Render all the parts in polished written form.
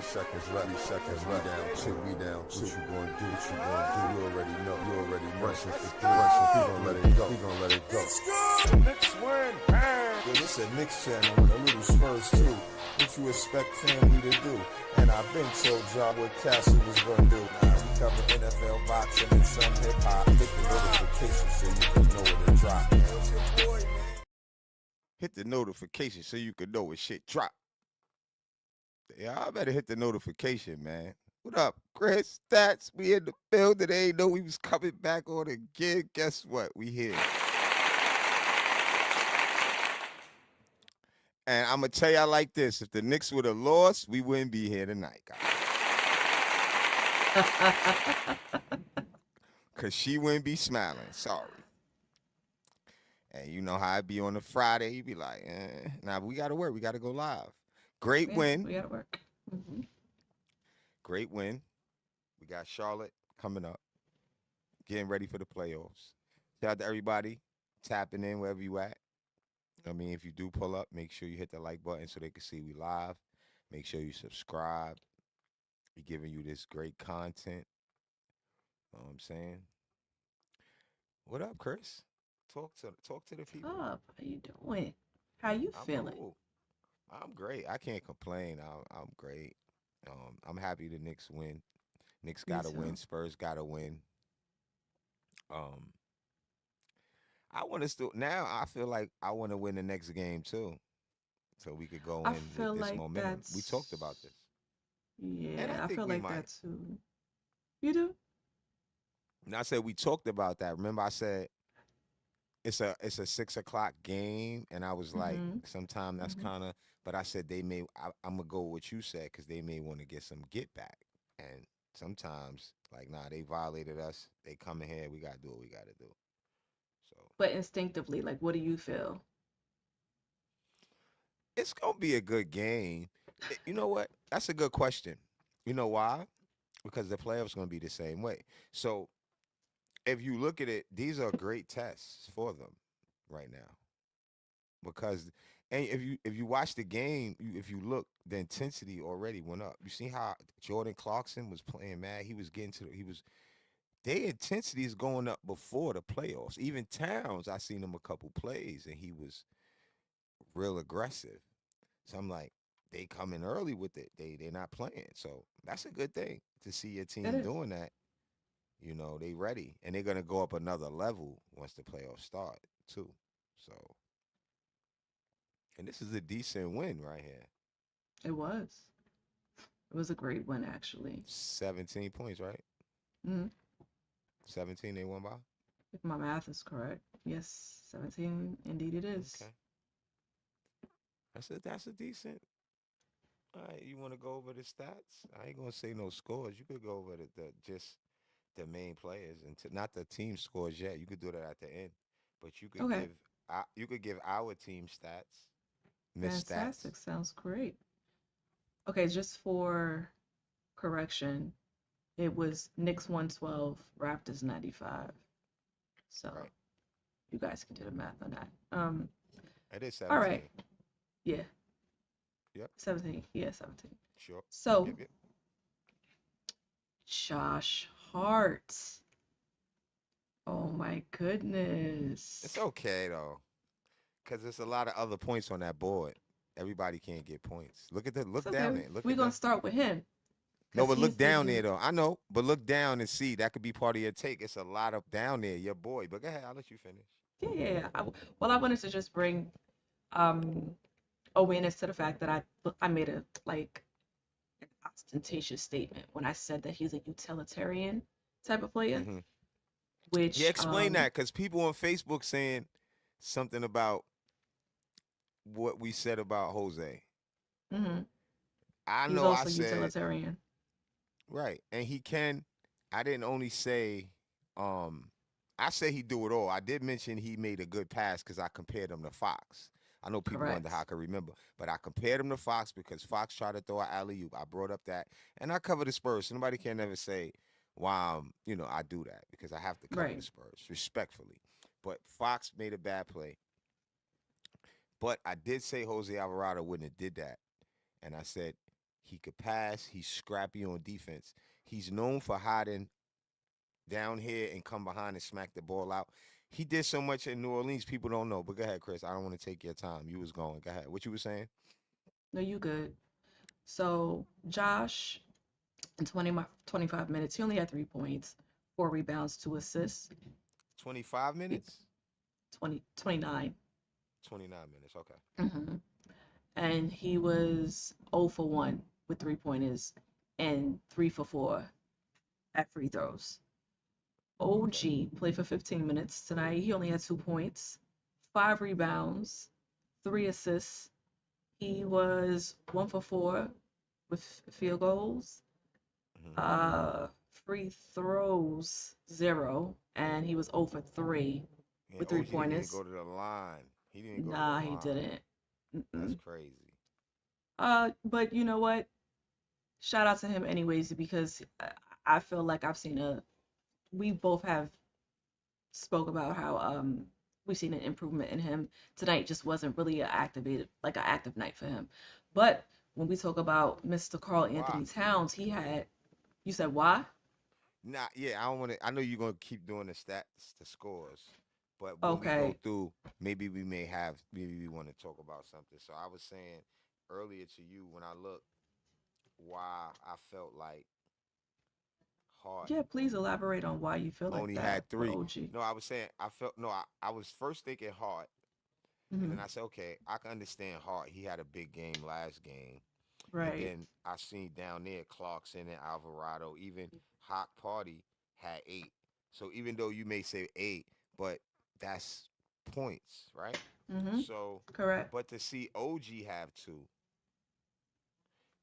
Seconds left. We down two. What you gonna do? You already know. Rushing for three. We gonna let it go. The Knicks win. Yo, this a Knicks channel with a little Spurs too. What you expect family to do? And I've been told y'all what Castle was gonna do. Now we cover NFL boxing and some hip hop. Hit the notification so you can know when it drop. Hit the notification so you can know when shit drop. Yeah, I better hit the notification, man. What up, Chris? Stats, we in the building. They ain't know we was coming back on again. Guess what? We here. And I'm going to tell y'all like this. If the Knicks would have lost, we wouldn't be here tonight, guys. Because she wouldn't be smiling. Sorry. And you know how it be on a Friday. You be like, nah, we got to work. We got to go live. Great win. We got to work. Mm-hmm. Great win. We got Charlotte coming up, getting ready for the playoffs. Shout out to everybody tapping in wherever you at. I mean, if you do pull up, make sure you hit the like button so they can see we live. Make sure you subscribe. We're giving you this great content. You know what I'm saying? What up, Chris? Talk to the people. What's up? How you doing? How you feeling? Cool. I'm great. I can't complain. I'm great. I'm happy the Knicks win. Knicks got to win. Spurs got to win. I want to still now. I feel like I want to win the next game too, so we could go in with this like momentum. We talked about this. Yeah, I feel like that too. You do? And I said we talked about that. Remember, I said it's a 6 o'clock game, and I was like, sometime that's kind of. But I said they may. I'm gonna go with what you said because they may want to get some get back, and sometimes like nah, they violated us. They come in here. We gotta do what we gotta do. So. But instinctively, like, what do you feel? It's gonna be a good game. You know what? That's a good question. You know why? Because the playoffs gonna be the same way. So if you look at it, these are great tests for them right now. Because and if you watch the game, if you look, the intensity already went up. You see how Jordan Clarkson was playing mad? He was getting to their intensity is going up before the playoffs. Even Towns, I seen him a couple plays and he was real aggressive. So I'm like, they come in early with it. They're not playing. So that's a good thing to see your team doing that. You know, they ready. And they're gonna go up another level once the playoffs start, too. So and this is a decent win right here. It was. It was a great win, actually. 17 points, right? 17 they won by? If my math is correct. Yes, 17. Indeed it is. Okay. That's a decent. All right, you want to go over the stats? I ain't gonna say no scores. You could go over just the main players and not the team scores yet. You could do that at the end, but you could give our team stats. Fantastic. Sounds great. Okay, just for correction, it was Knicks 112, Raptors 95. So you guys can do the math on that. It is 17. All right. Yeah. Yep. 17. Yeah, 17. Sure. So Josh Hart. Oh my goodness. It's okay though. Because there's a lot of other points on that board. Everybody can't get points. Look down there. We're going to start with him. No, but look down there, though. I know, but look down and see. That could be part of your take. It's a lot of down there, your boy. But go ahead. I'll let you finish. Yeah. I wanted to just bring awareness to the fact that I made an ostentatious statement when I said that he's a utilitarian type of player. Mm-hmm. Which explain that, because people on Facebook saying something about what we said about Jose. Hmm. I He's know I also said utilitarian. right, and he can. I didn't only say, um, I said he do it all. I did mention he made a good pass because I compared him to Fox. I know people wonder how I Correct. can remember, but I compared him to Fox because Fox tried to throw an alley oop. I brought up that, and I cover the Spurs. So nobody can ever say why I do that because I have to cover the Right. Spurs respectfully. But Fox made a bad play. But I did say Jose Alvarado wouldn't have did that, and I said he could pass. He's scrappy on defense. He's known for hiding down here and come behind and smack the ball out. He did so much in New Orleans, people don't know. But go ahead, Chris. I don't want to take your time. You was going. Go ahead. What you were saying? No, you good. So Josh, in 25 minutes, he only had 3 points, 4 rebounds, 2 assists, 25 he, minutes? 29. 29 minutes. Okay. Hmm. And he was 0 for 1 with 3 pointers and 3 for 4 at free throws. Okay. OG played for 15 minutes tonight. He only had 2 points, 5 rebounds, 3 assists. He was 1 for 4 with field goals, Hmm. uh, free throws, 0, and he was 0 for 3 And with three OG didn't pointers. go to the line. He didn't go to the Nah, he line. didn't. That's Mm-mm. crazy. But you know what? Shout out to him anyways because I feel like I've seen a. We both have spoke about how we've seen an improvement in him. Tonight just wasn't really an active night for him. But when we talk about Mr. Carl Why? Anthony Towns, he had. You said why? Nah, yeah, I don't want to. I know you're gonna keep doing the stats, the scores, but when we go Okay. through, maybe we want to talk about something. So I was saying earlier to you when I looked why I felt like Hart Yeah, please elaborate on why you feel like only that had for three. OG. No, I was saying I felt no. I was first thinking Hart, and Hmm. then I said, okay, I can understand Hart. He had a big game last game, and Right. then I seen down there Clarkson and Alvarado, even Hot Party had 8. So even though you may say 8, but that's points, right? Hmm. So, Correct. but to see OG have 2,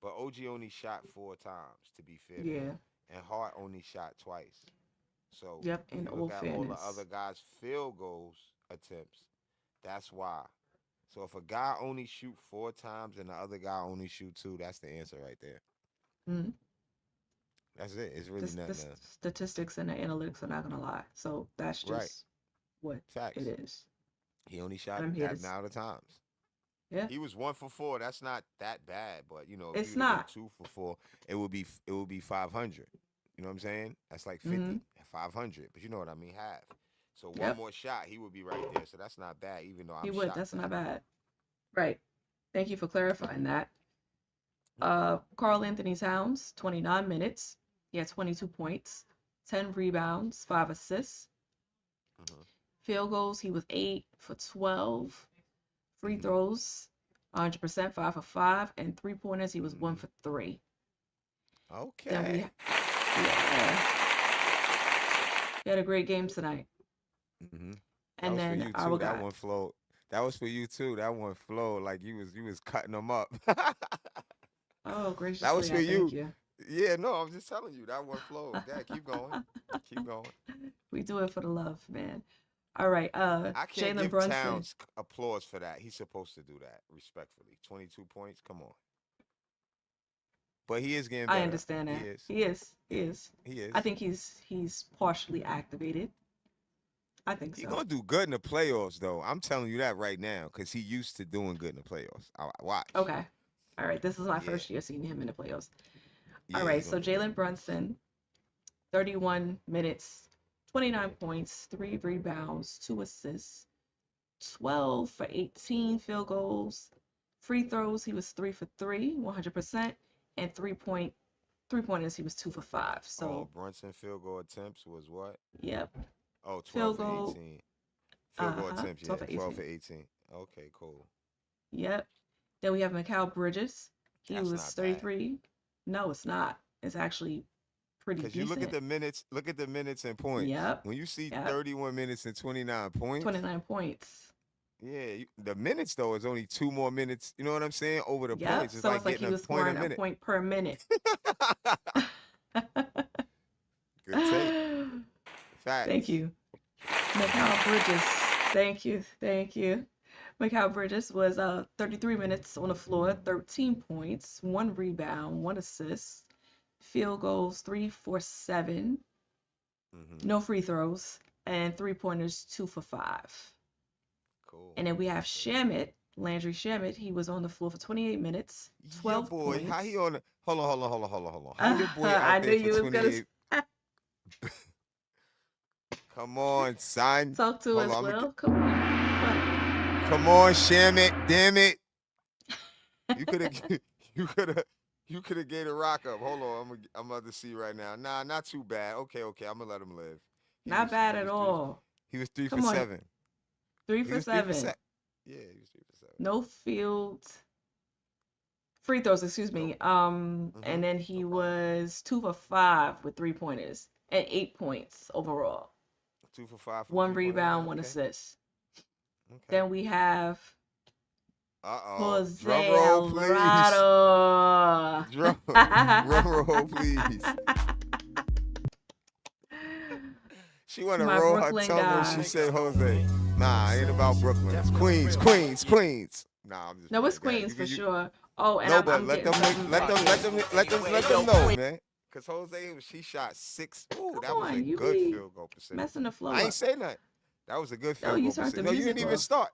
but OG only shot 4 times to be fair to him, Yeah. and Hart only shot twice. So Yep. when In you all look at all the fairness. other guys' field goals attempts, that's why. So if a guy only shoot 4 times and the other guy only shoot 2, that's the answer right there. Hmm. That's it. It's really The nothing else. statistics and the analytics are not gonna lie. So that's Right. just what it Facts. is. He only And shot I'm here to. that amount of times. Yeah. He was 1 for 4. That's not that bad, but if he It's would have been not. 2 for 4, it would be 500. You know what I'm saying? That's like Hmm. 50, 500. But you know what I mean, half. So one Yep. more shot, he would be right there. So that's not bad, even though He I'm would. shocked That's not that. bad. Right. Thank you for clarifying that. Carl Anthony Towns, 29 minutes. He had 22 points, 10 rebounds, 5 assists. Hmm. Field goals, he was 8 for 12. Free Hmm. throws, 100%, 5 for 5. And 3 pointers, he was 1 Hmm. for 3. Then Okay. yeah, he had a great game tonight. Hmm. That And was for then you our too. That guy. one flowed. That was for you too. That one flowed like you was cutting them up. Oh, That was graciously, for I thank you. you. Yeah, no, I'm just telling you that one flowed. Dad, keep going. Keep going. We do it for the love, man. All right, I can't Jalen give Brunson. Towns applause for that. He's supposed to do that respectfully. 22 points. Come on. But he is getting I better. understand He that. is. He is. He is. He I is. think he's partially activated. I think He so. gonna do good in the playoffs, though. I'm telling you that right now, because he used to doing good in the playoffs. Watch. Okay. All right. This is my Yeah. first year seeing him in the playoffs. All Yeah, he right. gonna So do good. Jalen Brunson, 31 minutes, 29 points, 3 rebounds, 2 assists, 12 for 18 field goals. Free throws, he was 3 for 3, 100%. And 3 pointers, he was 2 for 5. Oh, So, Brunson field goal attempts was what? yep. Oh, 12 Field for goal, 18. Field goal uh-huh, attempts, 12 yeah. for 12 for 18. 18. Okay, cool. Yep. Then we have Mikal Bridges. He That's was not bad. 33. No, it's not. It's actually pretty Cause you decent. look at the minutes and points. Yep. When you see Yep. 31 minutes and 29 points, 29 points. Yeah, the minutes though is only 2 more minutes. You know what I'm saying? Over the Yep. points, it's So like it's like getting he a was point a scoring a minute. point per minute. Good take. Thank Facts. you. Mikal Bridges. Thank you. Thank you. Mikal Bridges was 33 minutes on the floor, 13 points, 1 rebound, 1 assist, field goals 3 for 7, Hmm. no free throws, and 3 pointers 2 for 5. Cool. And then we have Cool. Shamit, Landry Shamit. He was on the floor for 28 minutes, Your 12 boy, how he points. on the, hold on. How your boy I out knew there for you was gonna 28? Come on, son. talk to Hold us, on, Will. Come on. come on, sham it, damn it. You could have, you could have, you could have gave a rock up. Hold on, I'm about to see right now. Nah, not too bad. Okay, I'm gonna let him live. He Not was, bad he at was three, all. he was 3 for Come on. 7. Three He for was 3 for 7. 7. Yeah, he was 3 for 7. No field free throws, excuse Nope. me. Mm-hmm. And then he No problem. was 2 for 5 with 3 pointers and 8 points overall. 2 for 5 from One 3 pointers. rebound, one Okay. assist. Okay. Then we have Uh-oh. Drum Jose roll, please. Alvarado. Drum roll, please. She want to My roll her Brooklyn tongue when she guy. said Jose. Nah, it ain't about Brooklyn. It's Queens. Nah, I'm just No, playing. it's Go ahead. Queens for sure. Oh, and No, I'm but I'm let getting them make, something. let them know, man. Cause Jose, she shot 6. Ooh, Come that was a on, you good be field goal percentage. messing the flow I ain't up. say nothing. That was a good No, field you goal turned the percentage. No, you music didn't even off. start.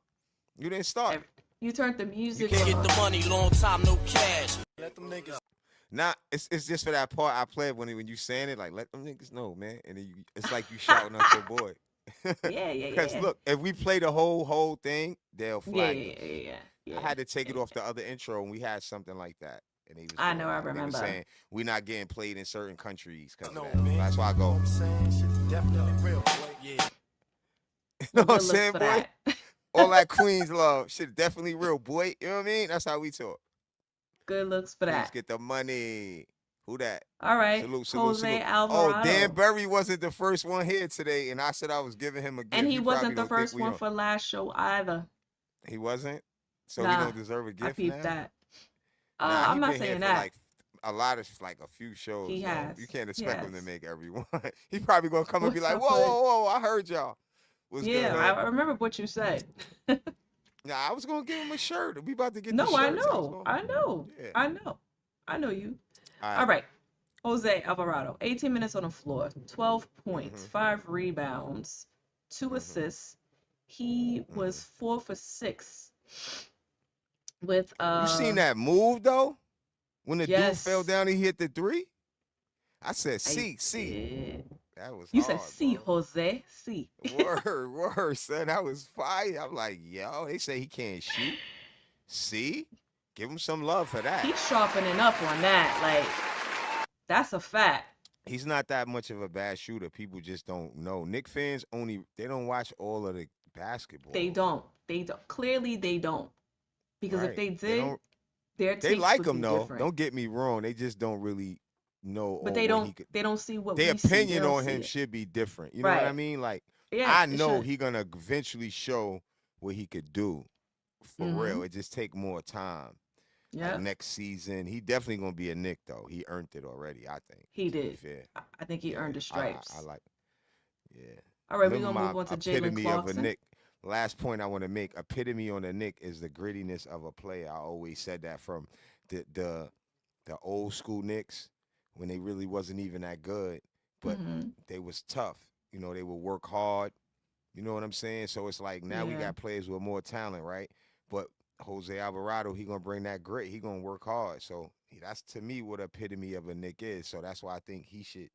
You didn't start. You turned the You music can't Get the off. money, long time, no cash. Let them niggas. Nah, it's just for that part I played when you saying it, like let them niggas know, man. And then it's like you shouting out your boy. Cause Yeah. look, if we play the whole thing, they'll flag us. I Yeah. had to take it off the other intro, and we had something like that, and they was I doing know, I that. They was remember. saying we not getting played in certain countries because of No, that. man. That's why I You know go. what I'm saying? Shit's definitely real, boy. Yeah. You know Well, what I'm good looks saying, for boy? that. All that Queens love, shit, definitely real, boy. You know what I mean? That's how we talk. Good looks for Queens that. get the money. Who that? All right, Salute. Jose Oh, Dan Alvarado. Berry wasn't the first one here today, and I said I was giving him a And gift. he He wasn't probably the don't think first we one on. for last show either. He wasn't, so he Nah, don't deserve a I gift peeped now. that. Nah, I'm he not been here saying for that. like a few He shows though. You has. can't He expect him to has. make everyone. He probably gonna come and be What's like, up, whoa, Hood? whoa, whoa! I heard y'all. Was good, Yeah, Hood? I remember what you said. Nah, I was gonna give him a shirt. We about to get the No, I shirts. I was know. gonna, I know. yeah. I know. I know you. All All right. right. Jose Alvarado, 18 minutes on the floor, 12 points, Mhm. 5 rebounds, 2 Mhm. assists. He Mhm. was 4 for 6 with You seen that move though? When the dude fell yes, down, he hit the three. I said, I see. did. That was You said hard, C, bro. Jose. C. Word, son. That was fire. I'm like, yo, they say he can't shoot. See? Give him some love for that. He's sharpening up on that. Like, that's a fact. He's not that much of a bad shooter. People just don't know. Knick fans they don't watch all of the They basketball. don't. They don't. Clearly, they don't. Because if Right. they They did, don't their they takes like would him be though. different. Don't get me wrong. They just don't really know But or they what don't. he could They don't see what their we see. They opinion don't on see him it. should be different. You know what I Right. mean? Like Yeah, I it know should. he gonna eventually show what he could do. For Mm-hmm. real. It just take more time. Like Yep. next season, he definitely gonna be a Knick though. He earned it already, I think. He To be did. fair, I think he yeah, earned the I stripes. like, yeah. All right, we're Remember gonna my move on to Jalen epitome of a Clarkson. Knick. Last point I want to make: epitome on a Knick is the grittiness of a player. I always said that from the old school Knicks when they really wasn't even that good, but Mm-hmm. they was tough. You know, they would work hard. You know what I'm saying? So it's like now we Yeah, got players with more talent, right? But Jose Alvarado, he gonna bring that grit. He gonna work hard. So that's to me what epitome of a Knick is. So that's why I think he should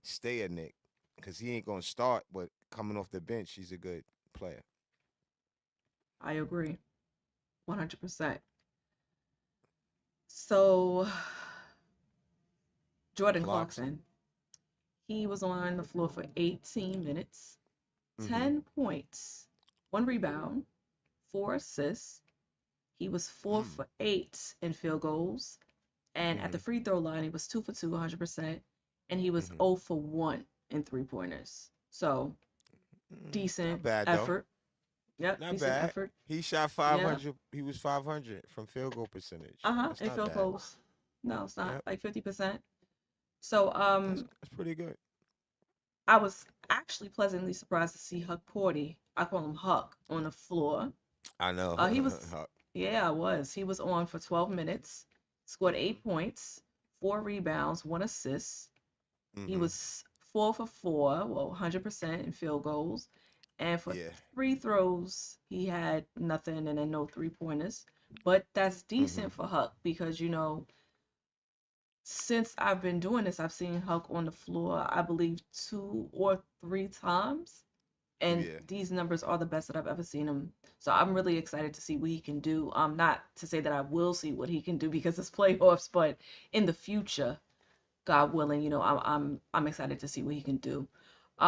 stay a Knick because he ain't gonna start, but coming off the bench, he's a good player. I agree. 100%. So, Jordan Clarkson. Clarkson, he was on the floor for 18 minutes, Mm-hmm. 10 points, 1 rebound, 4 assists. He was 4 Mm. for 8 in field goals. And at Mm-hmm. the free throw line, he was 2 for 2, 100%. And he was Mm-hmm. 0 for 1 in 3 pointers. So, Mm. Not decent bad though. effort. Yep, Not decent bad. effort. He shot Yeah. 500. He was 500 from field goal percentage. Uh-huh. That's And not field bad. goals. No, it's not Yep. like 50%. So That's pretty good. I was actually pleasantly surprised to see Huck Porty. I call him Huck on the floor. I know. He was, yeah, I was. He was on for 12 minutes, scored Mhm. 8 points, 4 rebounds, 1 assist. He Mhm. was 4 for 4, well, 100% in field goals. And for Yeah. free throws, he had nothing and then no 3 pointers. But that's Mhm. decent for Huck because, since I've been doing this, I've seen Huck on the floor, I believe, 2 or 3 times. And Yeah. these numbers are the best that I've ever seen him. So I'm really excited to see what he can do. Not to say that I will see what he can do because it's playoffs, but in the future, God willing, I'm excited to see what he can do.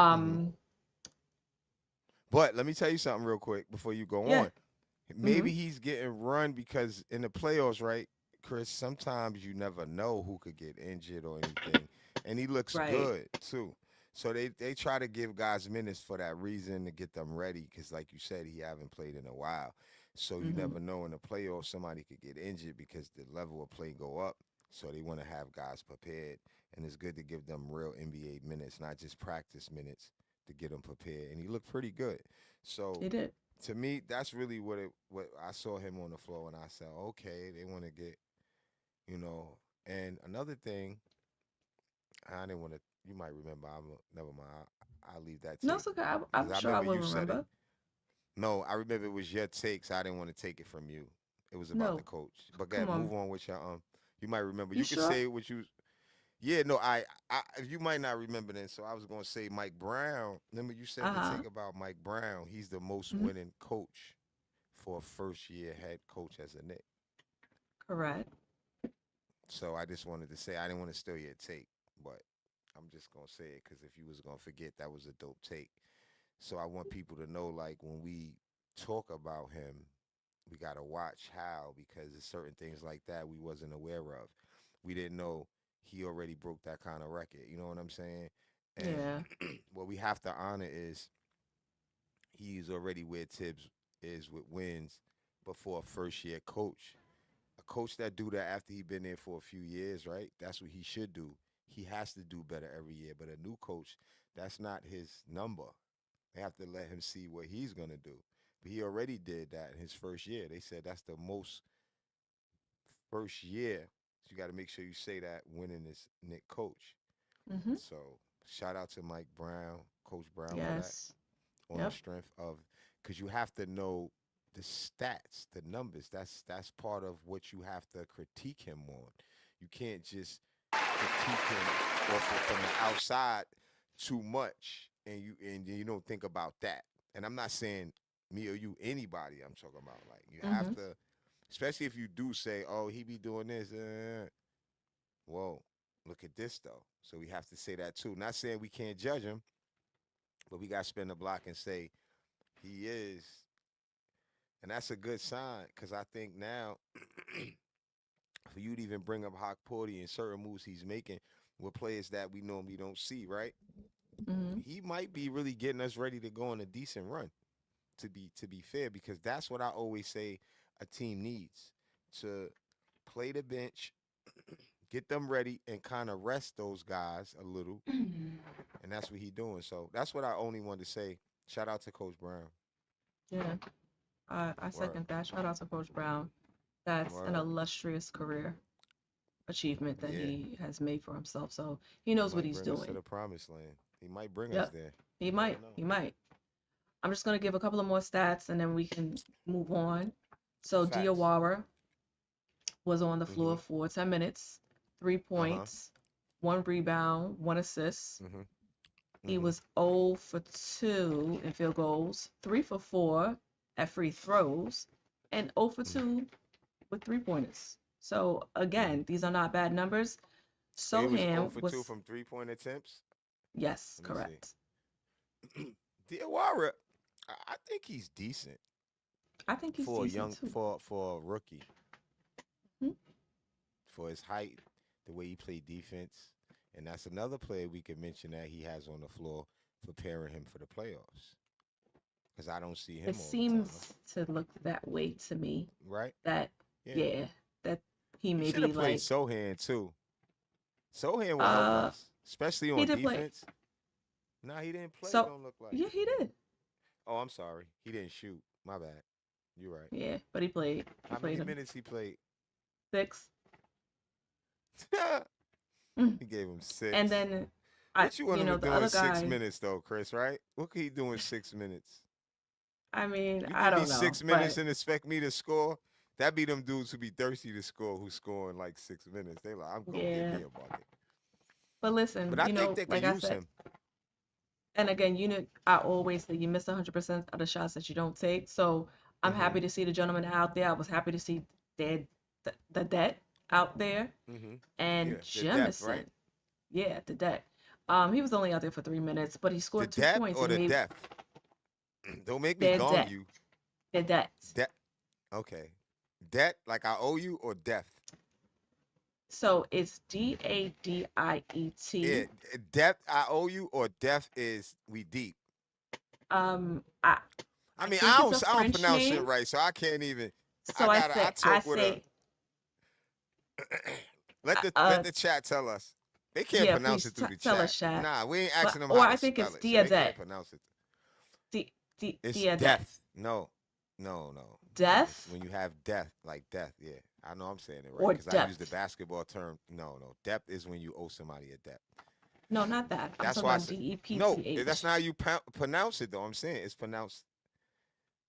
Mhm. Um, But let me tell you something real quick before you go yeah. on. Mm-hmm. Maybe he's getting run because in the playoffs, right, Chris, sometimes you never know who could get injured or anything. And he looks Right. good too. So they try to give guys minutes for that reason to get them ready because like you said, he haven't played in a while. So you Mm-hmm. never know in the playoffs somebody could get injured because the level of play go up. So they want to have guys prepared. And it's good to give them real NBA minutes, not just practice minutes to get them prepared. And he looked pretty good. So He did. to me, that's really what I saw him on the floor, and I said, okay, they want to get, you know. And another thing, I didn't want to. You might remember. Never mind. I'll leave that No, take it's okay. because I'm I sure I remember will you said it. remember. No, I remember it was your take, so I didn't want to take it from you. It was about the No, coach. But go come ahead, on. move on with your You might remember. You You could sure? say what you. Yeah, no, I you might not remember then. So I was gonna say Mike Brown. Remember you said the Uh-huh. take about Mike Brown. He's the most Hmm. winning coach for a first year head coach as a Knick. Correct. So I just wanted to say I didn't want to steal your take, but I'm just gonna say it because if you was gonna forget, that was a dope take. So I want people to know, like when we talk about him, we gotta watch how because there's certain things like that we wasn't aware of. We didn't know he already broke that kind of record. You know what I'm saying? And Yeah. what we have to honor is he's already where Tibbs is with wins before a first year coach. A coach that do that after he been there for a few years, right? That's what he should do. He has to do better every year. But a new coach, that's not his number. They have to let him see what he's gonna do. But he already did that in his first year. They said that's the most first year. So you got to make sure you say that winning this Nick coach. Mm-hmm. So shout out to Mike Brown, Coach Brown for that Yes. on the Yep. strength of because you have to know the stats, the numbers. That's part of what you have to critique him on. You can't just critique him from the outside too much, and you don't think about that. And I'm not saying me or you, anybody. I'm talking about like you have Mm-hmm. to, especially if you do say, "Oh, he be doing this." Whoa, look at this though. So we have to say that too. Not saying we can't judge him, but we got to spin the block and say he is, and that's a good sign because I think now for you to even bring up Hawk Porty and certain moves he's making with players that we normally don't see, right? Mm-hmm. He might be really getting us ready to go on a decent run. To be fair, because that's what I always say a team needs to play the bench, get them ready, and kind of rest those guys a little, and that's what he doing. So that's what I only wanted to say. Shout out to Coach Brown. Yeah. I Word, second that. Shout out to Coach Brown. That's an word. illustrious career achievement that Yeah, he has made for himself. So he he knows what might he's bring us to doing. the promised land. He might bring us Yep. there. He You never might. know. He might. I'm just gonna give a couple of more stats and then we can move on. So Facts. Diawara was on the Mm-hmm. floor for 10 minutes, three Uh huh. points, 1 rebound, 1 assist. Mm-hmm. He Mm-hmm. was 0 for 2 in field goals, 3 for 4 at free throws, and 0 for 2 with 3 pointers. So Mm-hmm. again, these are not bad numbers. Oh, he was 0 Soham for 2 was, from 3-point attempts. yes, Let me see. correct. Diawara, I think he's decent I think he's for a decent young too. for a rookie. Mhm. For his height, the way he played defense, and that's another player we could mention that he has on the floor preparing him for the playoffs. because I don't see It him all the time, seems to look that way to me. right? That Yeah. yeah, that he He may should be have played like Sohan too. Sohan will help uh us, especially he on did play. defense. Nah, he didn't play. So Don't look like. yeah, he did. Oh, I'm sorry. He didn't shoot. My bad. You're right. Yeah, but he played. He How many played him minutes he played? 6. Mm. He gave him And 6. then What you want him to the do in other 6 guy, minutes though, Chris? Right? What could he do in 6 minutes? I mean, You I give me don't know, 6 minutes but and expect me to score? That be them dudes who be thirsty to score who score in like 6 minutes. They like, I'm gonna get yeah. me a bucket. But But listen, I think they could like I use said, him. and again, I always say you miss 100% of the shots that you don't take. So I'm Mm-hmm. happy to see the gentleman out there. I was happy to see the debt out there Mm-hmm. and Yeah, the depth, right? Jemison. Yeah, the debt. He was only out there for 3 minutes, but he The scored two depth points or and he the made depth? Don't make me their gong debt. you. Their debt. Debt. Okay. Debt like I owe you or depth? So it's Yeah, Dadiet. depth I owe you or depth is we deep. Um, I I I mean, think it's a I don't French pronounce shit name. right, so I can't even. So I I talk with a. say Let the chat tell us. They can't yeah, pronounce please it through the tell chat. us, chat. Nah, we ain't But asking them or how I to think spell it's it, so they Diadet. can't pronounce it. It's Diadet. death. No, no, no. It's Death when you have death, like death. Yeah, I know I'm saying it right or because I use the depth? basketball term. No, no. Depth is when you owe somebody a debt. No, not that. I'm That's talking why I about said no. That's Depth. not how you pronounce it, though. I'm saying it's pronounced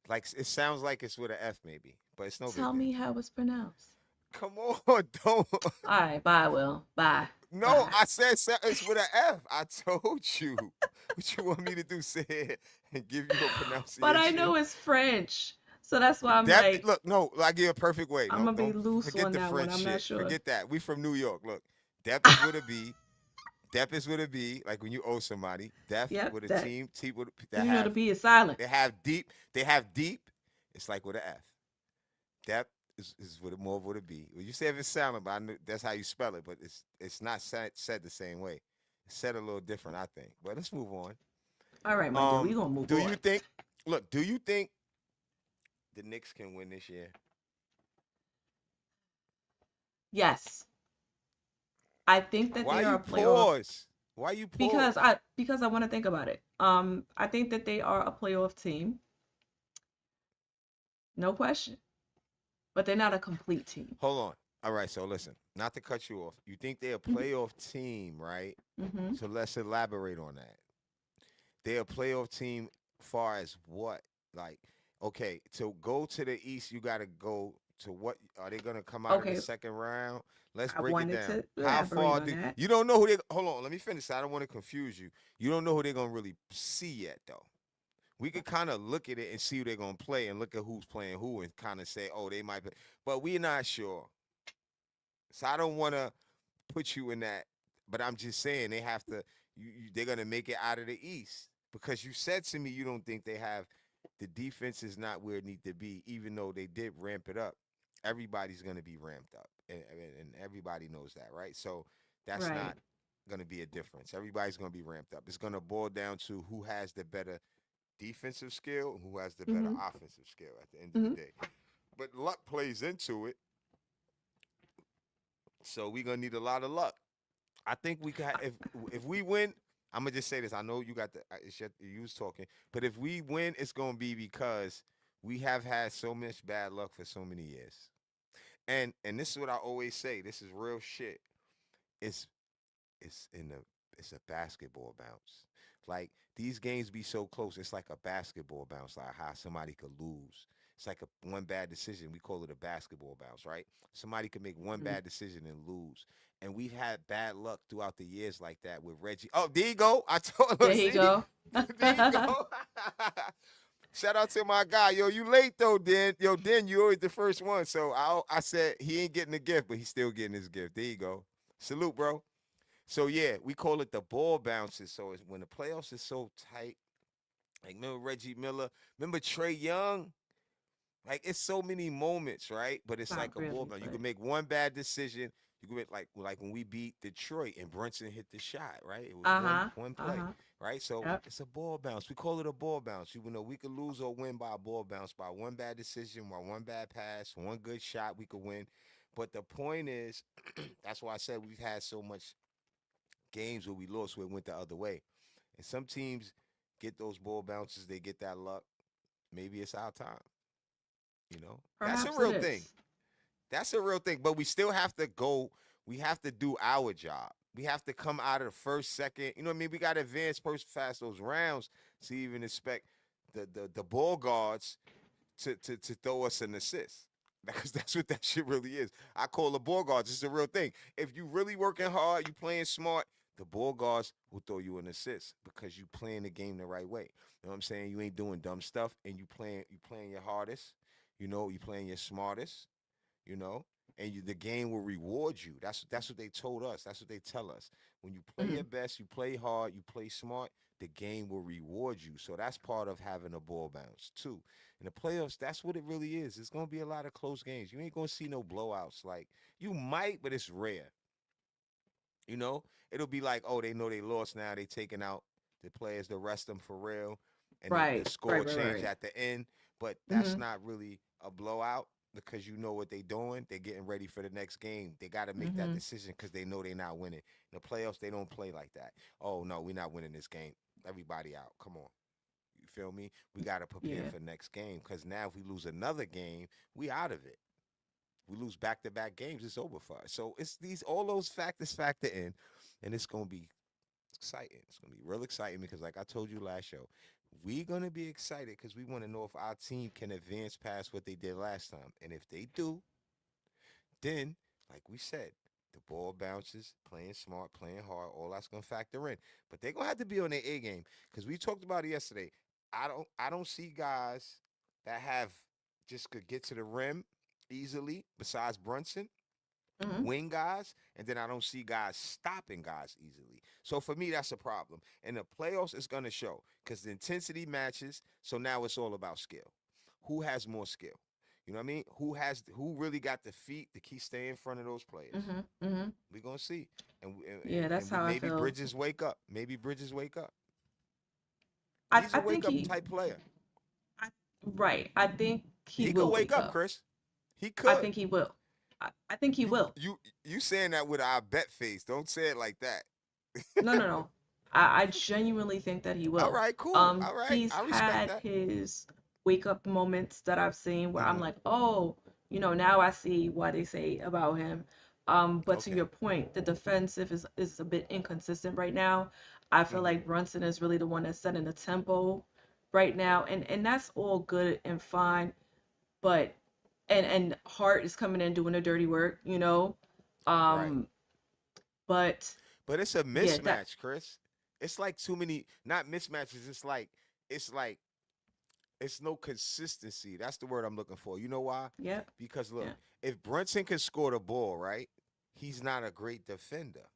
like it sounds like it's with an F, maybe, but it's no big Tell deal. me how it's pronounced. Come on, don't. All right, bye, Will. Bye. No, Bye. I said it's with an F. I told you. What you want me to do? Say it and give you a But I pronunciation? know it's French. So that's why I'm Depth. like, Look, no, I give a perfect way. I'm No, gonna be don't loose forget on the that one. French I'm not shit. sure. Forget that. We from New York. Look, depth is with a B. Depth is with a B. Like when you owe somebody. Depth Yep, with a that team with that you know the have B is silent. they have deep. They have deep. It's like with an F. Depth is with a more with a B. Well, you say if it's silent, but I knew that's how you spell it. But it's not said the same way. It's said a little different, I think. But let's move on. All right, my dear, we gonna move Do you on. think? Look, do you think the Knicks can win this year? Yes, I think that Why they are you a playoff pause? Why you pause? because I want to think about it. I think that they are a playoff team, no question, but they're not a complete team. Hold on. All right, so listen, not to cut you off. You think they're a Hmm. playoff team, right? Hmm. So let's elaborate on that. They're a playoff team far as what? Like, okay, to go to the East, you got to go to what? Are they going to come out of the Okay, second round? Let's I break it wanted down. to How elaborate far on do that. you don't know who they? Hold on, let me finish. I don't want to confuse you. You don't know who they're going to really see yet, though. We could kind of look at it and see who they're going to play and look at who's playing who and kind of say, oh, they might be, but we're not sure. So I don't want to put you in that, but I'm just saying they have to. They're gonna make it out of the East because you said to me you don't think they have the defense is not where it need to be, even though they did ramp it up. Everybody's gonna be ramped up, and everybody knows that, right? So that's not Right. gonna be a difference. Everybody's gonna be ramped up. It's gonna boil down to who has the better defensive skill and who has the better Hmm. offensive skill at the end of the Hmm. day. But luck plays into it, so we're gonna need a lot of luck. I think we could if we win. I'm gonna just say this. I know you got the you was talking, but if we win, it's gonna be because we have had so much bad luck for so many years. And this is what I always say. This is real shit. It's it's in the it's a basketball bounce. Like these games be so close. It's like a basketball bounce. Like how somebody could lose. It's like one bad decision. We call it a basketball bounce, right? Somebody could make one Hmm. bad decision and lose. And we've had bad luck throughout the years like that with Reggie. Oh, there you go. I told There him, you see? go. There you go. Shout out to my guy. Yo, you late though, Den. Yo, Den, you always the first one. So I said he ain't getting the gift, but he's still getting his gift. There you go. Salute, bro. So yeah, we call it the ball bounces. So it's when the playoffs is so tight. Like remember Reggie Miller? Remember Trey Young? Like it's so many moments, right? But it's Not like a ball really, bounce. You but can make one bad decision. You can make like when we beat Detroit and Brunson hit the shot, right? It was uh-huh. one play, Uh-huh. right? So Yep. it's a ball bounce. We call it a ball bounce. You know, we could lose or win by a ball bounce by one bad decision, by one bad pass, one good shot. We could win. But the point is, that's why I said we've had so much games where we lost where it went the other way. And some teams get those ball bounces. They get that luck. Maybe it's our time. You know, that's a Perhaps it real thing. is. That's a real thing. But we still have to go. We have to do our job. We have to come out of the first, second. You know what I mean? We got to advance first fast those rounds to even expect the ball guards to throw us an assist. Because that's what that shit really is. I call the ball guards. It's a real thing. If you really working hard, you playing smart, the ball guards will throw you an assist because you playing the game the right way. You know what I'm saying? You ain't doing dumb stuff and you playing your hardest. You know, you playing your smartest, you know, and the game will reward you. That's what they told us. That's what they tell us. When you play Mm-hmm. your best, you play hard, you play smart, the game will reward you. So that's part of having a ball bounce too. In the playoffs, that's what it really is. It's gonna be a lot of close games. You ain't gonna see no blowouts. Like you might, but it's rare. You know, it'll be like, oh, they know they lost now. They taking out the players to rest them for real, and the Right. score Right, right, change right. at the end. But that's Mm-hmm. not really a blowout because you know what they doing. They're getting ready for the next game. They got to make that Mm-hmm. decision because they know they're not winning. In the playoffs, they don't play like that. Oh no, we're not winning this game. Everybody out. Come on. You feel me? We got to prepare Yeah. for next game because now if we lose another game, we out of it. We lose back to back games, it's over for us. So it's these all those factors factor in, and it's gonna be exciting. It's gonna be real exciting because, like I told you last show, we're gonna be excited because we want to know if our team can advance past what they did last time, and if they do, then, like we said, the ball bounces, playing smart, playing hard, all that's gonna factor in. But they're gonna have to be on their A game because we talked about it yesterday. I don't see guys that have just could get to the rim easily besides Brunson Mm-hmm. wing guys, and then I don't see guys stopping guys easily. So for me, that's a problem. And the playoffs is gonna show because the intensity matches. So now it's all about skill. Who has more skill? You know what I mean? Who really got the feet to keep staying in front of those players? Mm-hmm. Mm-hmm. We're gonna see. Yeah, that's And we how I maybe feel. Bridges wake up. Maybe Bridges wake up. I, He's a I think wake up he type player. I, right. I think he He could will wake wake up, up. Chris. He I could. think he will. I think he You will. you you saying that with our bet face. Don't say it like that. No, no, no. I genuinely think that he All will. right, cool. All right. He's I respect had that. his wake up moments that I've seen where I'm Hmm. like, oh, now I see why they say about him. But to your Okay. point, the defensive is a bit inconsistent right now. I feel Hmm. like Brunson is really the one that's setting the tempo right now, and that's all good and fine. But and Hart is coming in doing the dirty work. Right. Um, but But it's a yeah, that mismatch, Chris. It's like too many not mismatches. It's like it's no consistency. That's the word I'm looking for. You know why? yep, Because look, yeah. if Brunson can score the ball, right? He's not a great defender,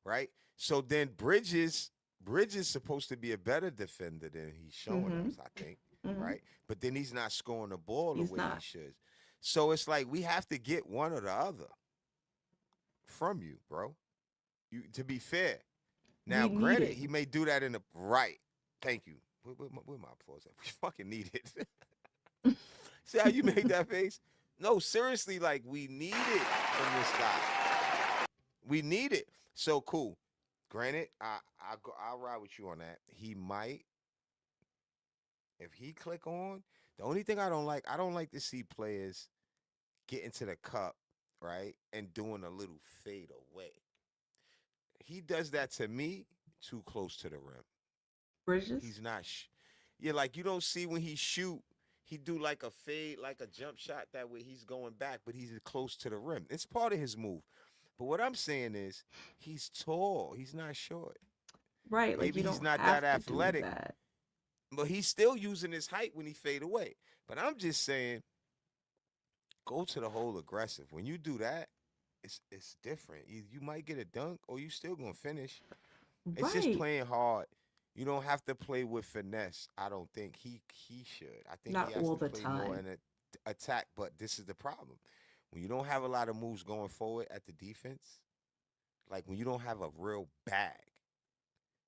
right? So then Bridges supposed to be a better defender than he's showing Mhm. us, I think, Mhm. right? But then he's not scoring the ball the He's way he not. should. So it's like we have to get one or the other from you, bro. You to be fair. Now, We need granted, it. he may do that in the right. Thank you. Where my applause at? We fucking need it. See how you made that face? No, seriously, like we need it from this guy. We need it. So cool. Granted, I'll ride with you on that. He might, if he click on. The only thing I don't like to see players get into the cup, right, and doing a little fade away. He does that to me too close to the rim. Bridges. He's not. Yeah, like you don't see when he shoot, he do like a fade, like a jump shot. That way he's going back, but he's close to the rim. It's part of his move. But what I'm saying is, he's tall. He's not short. Right, like Maybe you he's don't not that have to do athletic, that. but he's still using his height when he fade away. But I'm just saying, go to the hole aggressive. When you do that, it's different. You might get a dunk, or you still gonna finish. It's just Right. playing hard. You don't have to play with finesse. I don't think he should. I think he Not has all to the play more time. in a attack. But this is the problem: when you don't have a lot of moves going forward at the defense, like when you don't have a real bag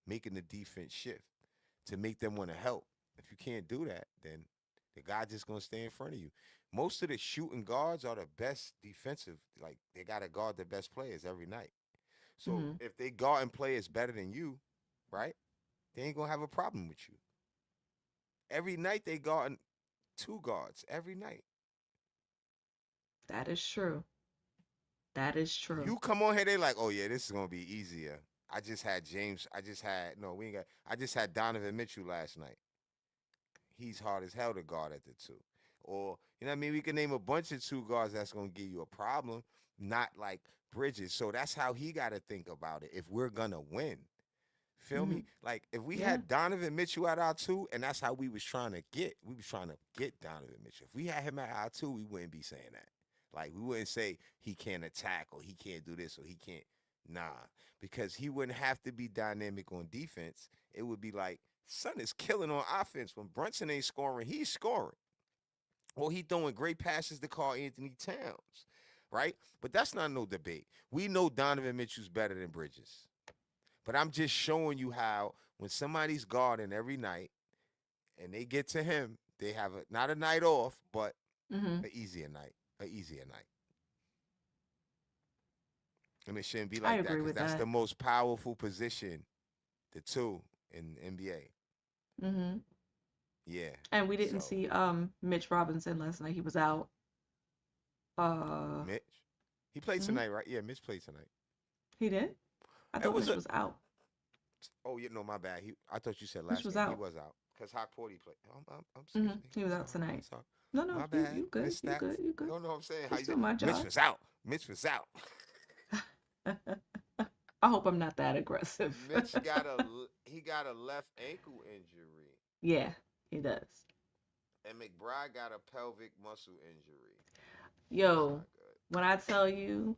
making the defense shift to make them want to help. If you can't do that, then the guy just gonna stay in front of you. Most of the shooting guards are the best defensive. Like they gotta guard the best players every night. So Hmm. if they guard and players better than you, right? They ain't gonna have a problem with you. Every night they guard two guards every night. That is true. That is true. You come on here, they like, oh yeah, this is gonna be easier. I just had James. I just had no. We ain't got. I just had Donovan Mitchell last night. He's hard as hell to guard at the two. Or you know what I mean? We can name a bunch of two guards that's gonna give you a problem, not like Bridges. So that's how he got to think about it. If we're gonna win, feel Hmm. me? Like if we Yeah. had Donovan Mitchell at our two, and that's how we was trying to get. We was trying to get Donovan Mitchell. If we had him at our two, we wouldn't be saying that. Like we wouldn't say he can't attack or he can't do this or he can't. Nah, because he wouldn't have to be dynamic on defense. It would be like Son is killing on offense. When Brunson ain't scoring, he's scoring. Or he throwing great passes to Carl Anthony Towns, right? But that's not no debate. We know Donovan Mitchell's better than Bridges. But I'm just showing you how when somebody's guarding every night and they get to him, they have not a night off, but Hmm. an easier night. An easier night. And it shouldn't be I like that agree because with that's the that. most powerful position, the two in the NBA. Hmm. Yeah. And we didn't So see Mitch Robinson last night. He was out. Uh, Mitch, he played mhm. tonight, right? Yeah, Mitch played tonight. He did. I It thought was Mitch a. was out. Oh yeah, no, my bad. I thought you said Mitch last was game. He out. was out because Hawk Porty played. Excuse me. He I'm was out sorry. I'm tonight. sorry. No, no, My you bad, you good. Miss You good. Stats. You good. No, no, I'm saying how It's you still said my Mitch job. was out. Mitch was out. I hope I'm not that aggressive. Mitch he got a left ankle injury, Yeah, he does. and McBride got a pelvic muscle injury. That's Yo, not good. when I tell you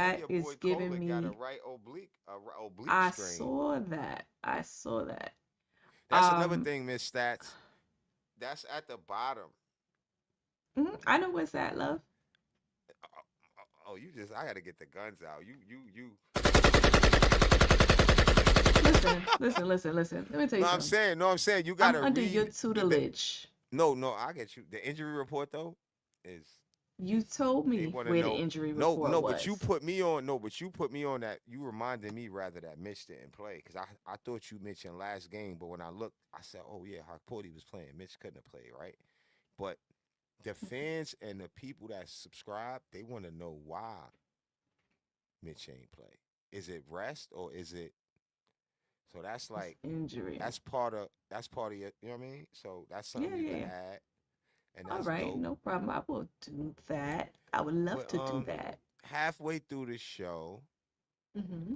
And that your is boy giving Kohler got a me, right oblique I strain. saw that. I saw that. That's another Um, thing, Miss Stats. That's at the bottom. I know where's that, love. Oh, you just I got to get the guns out. You. Listen. Let me tell No, you I'm something. saying, no, I'm saying you got I'm to under your read the. tutelage. No, no, I get you. The injury report though is You is told they me want to where the know. injury No, report no, but you was. put me on. No, but you put me on that. You reminded me rather that Mitch didn't play because I thought you mentioned last game, but when I looked, I said, oh yeah, Hakpoti was playing. Mitch couldn't have played, right? But the fans and the people that subscribe, they want to know why Mitch ain't play. Is it rest or is it? So that's It's like injury. that's part of your, you know what I mean? So that's something you can Yeah. add, and All that's right, dope. no problem. I will do that. I would love But to do that. halfway through the show, Hmm.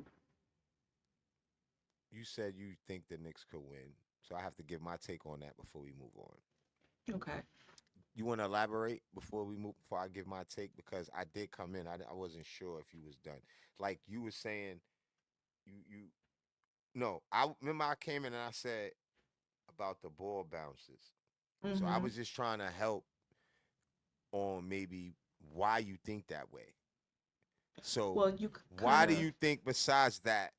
you said you think the Knicks could win. So I have to give my take on that before we move on. Okay. You want to elaborate before we move before I give my take because I did come in. I wasn't sure if you was done. Like you were saying, you no. I remember I came in and I said about the ball bounces. So I Hmm. was just trying to help on maybe why you think that way. So Well, you kind why do of. you think besides that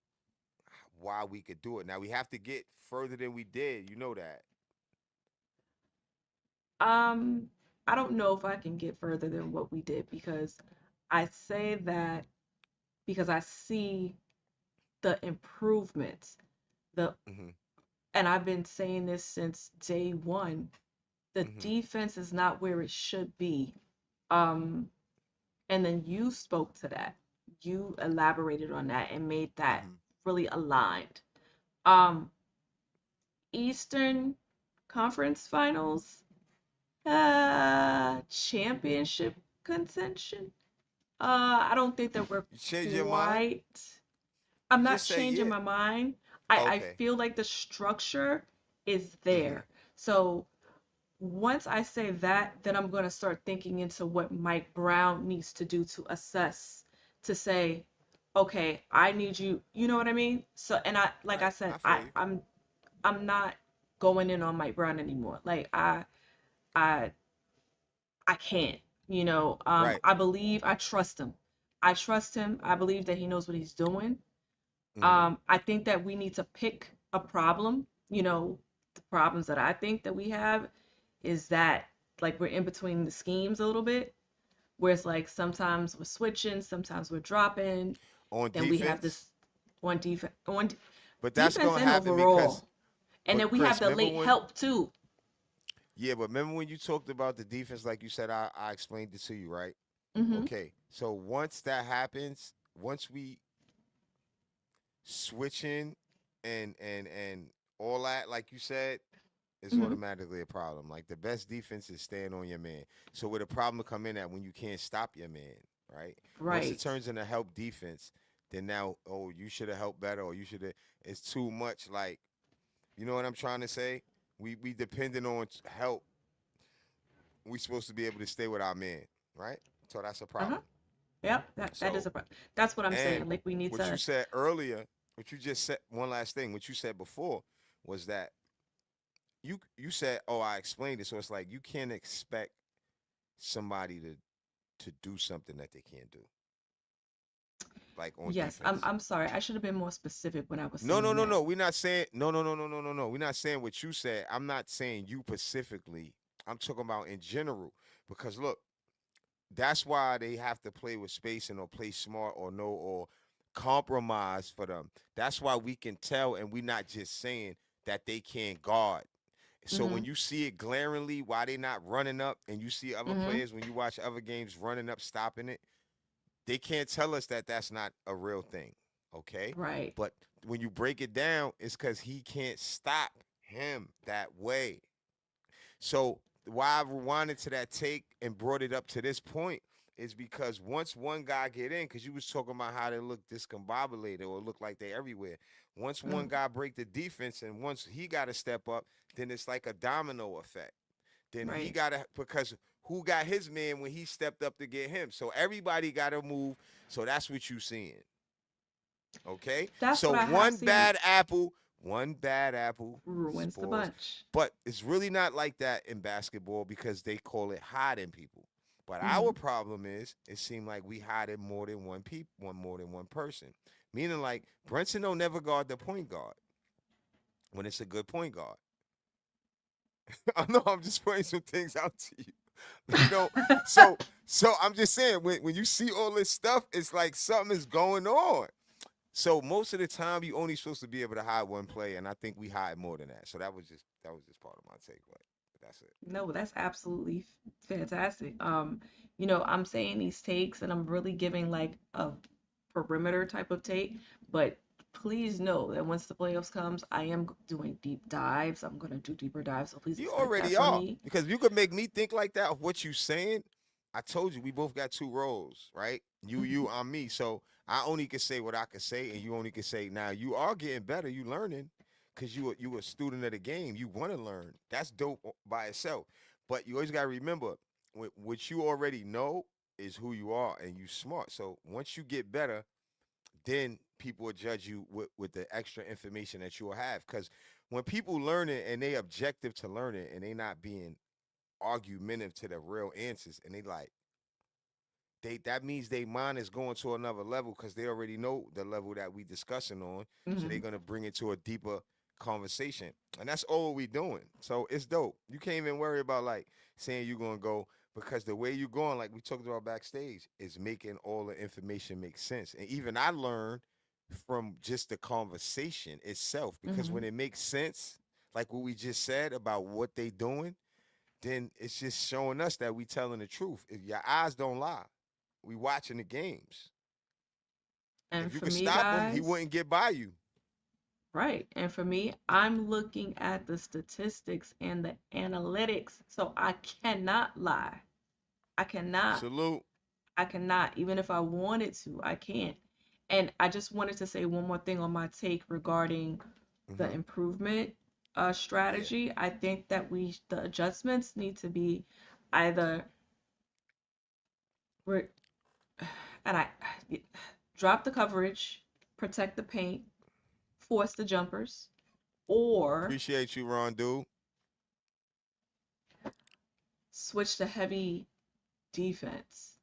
why we could do it? Now we have to get further than we did. You know that. Um, I don't know if I can get further than what we did because I say that because I see the improvements. The Hmm. and I've been saying this since day one. The Hmm. defense is not where it should be. Um, and then you spoke to that. You elaborated on that and made that Hmm. really aligned. Um, Eastern Conference Finals, championship contention. I don't think that we're You change your mind? quite. I'm You not just say changing yeah. my mind. I Okay. feel like the structure is Hmm. there. So once I say that, then I'm going to start thinking into what Mike Brown needs to do to assess, to say, okay, I need you. You know what I mean? So, and I, like I Right. said, I feel you. I'm I'm not going in on Mike Brown anymore. Like I I can't. Right. I trust him. I trust him. I believe that he knows what he's doing. Hmm. I think that we need to pick a problem. The problems that I think that we have is that like we're in between the schemes a little bit, where it's like sometimes we're switching, sometimes we're dropping. On Then we have defense, this but that's defense gonna and happen because, overall. And but then we have Chris, the remember late when? help too. Yeah, but remember when you talked about the defense, like you said, I explained it to you, right? Hmm. Okay, so once that happens, once we switching and all that, like you said, it's Hmm. automatically a problem. Like the best defense is staying on your man. So where the problem come in at when you can't stop your man, right? Once it Right. turns into help defense, then now, oh, you should have helped better, or you should have. It's too much. Like, you know what I'm trying to say? We depending on help. We supposed to be able to stay with our man, right? So that's a Uh-huh. problem. Yep. That is So, a problem. That's what I'm and saying. Like we need what you to. said earlier, what you just said, one last thing, what you said before was that you said, oh, I explained it. So it's like you can't expect somebody to do something that they can't do, like on Yes, I'm defense. I'm sorry. I should have been more specific when I was No, no, saying no, that. no. We're not saying no. We're not saying what you said. I'm not saying you specifically. I'm talking about in general. Because look, that's why they have to play with spacing or play smart or no or compromise for them. That's why we can tell and we're not just saying that they can't guard. So when Hmm. you see it glaringly why they not running up and you see other Hmm. players when you watch other games running up stopping it, they can't tell us that that's not a real thing, okay? Right. But when you break it down, it's because he can't stop him that way. So why I rewinded to that take and brought it up to this point is because once one guy get in, because you was talking about how they look discombobulated or look like they everywhere. Once one Mm. guy break the defense and once he got to step up, then it's like a domino effect. Then he Right. got to because who got his man when he stepped up to get him? So everybody got to move. So that's what you seeing. Okay? That's So what I have. See, one bad apple ruins the spoils. bunch. But it's really not like that in basketball because they call it hiding people. But our Hmm. problem is it seemed like we hiding more than one person. Meaning like Brunson don't never guard the point guard when it's a good point guard. I know I'm just pointing some things out to you. You know, so I'm just saying when you see all this stuff, it's like something is going on. So most of the time, you only supposed to be able to hide one play, and I think we hide more than that. So that was just part of my take, but that's it. No, that's absolutely fantastic. I'm saying these takes and I'm really giving like a perimeter type of take, but please know that once the playoffs comes, I am doing deep dives. I'm gonna do deeper dives, so please You expect that already from are me. because you could make me think like that of what you saying. I told you we both got two roles, right? You, I'm me. So I only can say what I can say, and you only can say now. You are getting better. You learning because you a student of the game. You want to learn. That's dope by itself. But you always got to remember what you already know is who you are, and you smart. So once you get better, then people will judge you with the extra information that you'll have. Because when people learn it and they objective to learn it and they not being argumentative to the real answers and they like they that means they mind is going to another level because they already know the level that we discussing on. So they're Hmm. gonna bring it to a deeper conversation. And that's all we doing. So it's dope. You can't even worry about like saying you're gonna go because the way you're going, like we talked about backstage, is making all the information make sense. And even I learned from just the conversation itself because Hmm. when it makes sense, like what we just said about what they doing, then it's just showing us that we telling the truth. If your eyes don't lie, we watching the games. And If you for could me, stop him, he guys, wouldn't get by you. right? And for me, I'm looking at the statistics and the analytics, so I cannot lie. I cannot. Salute. I cannot, even if I wanted to, I can't. And I just wanted to say one more thing on my take regarding the Hmm. improvement Yeah. strategy. I think that the adjustments need to be either we're and I drop the coverage, protect the paint, force the jumpers, or Appreciate you, Ron, dude. switch to heavy defense.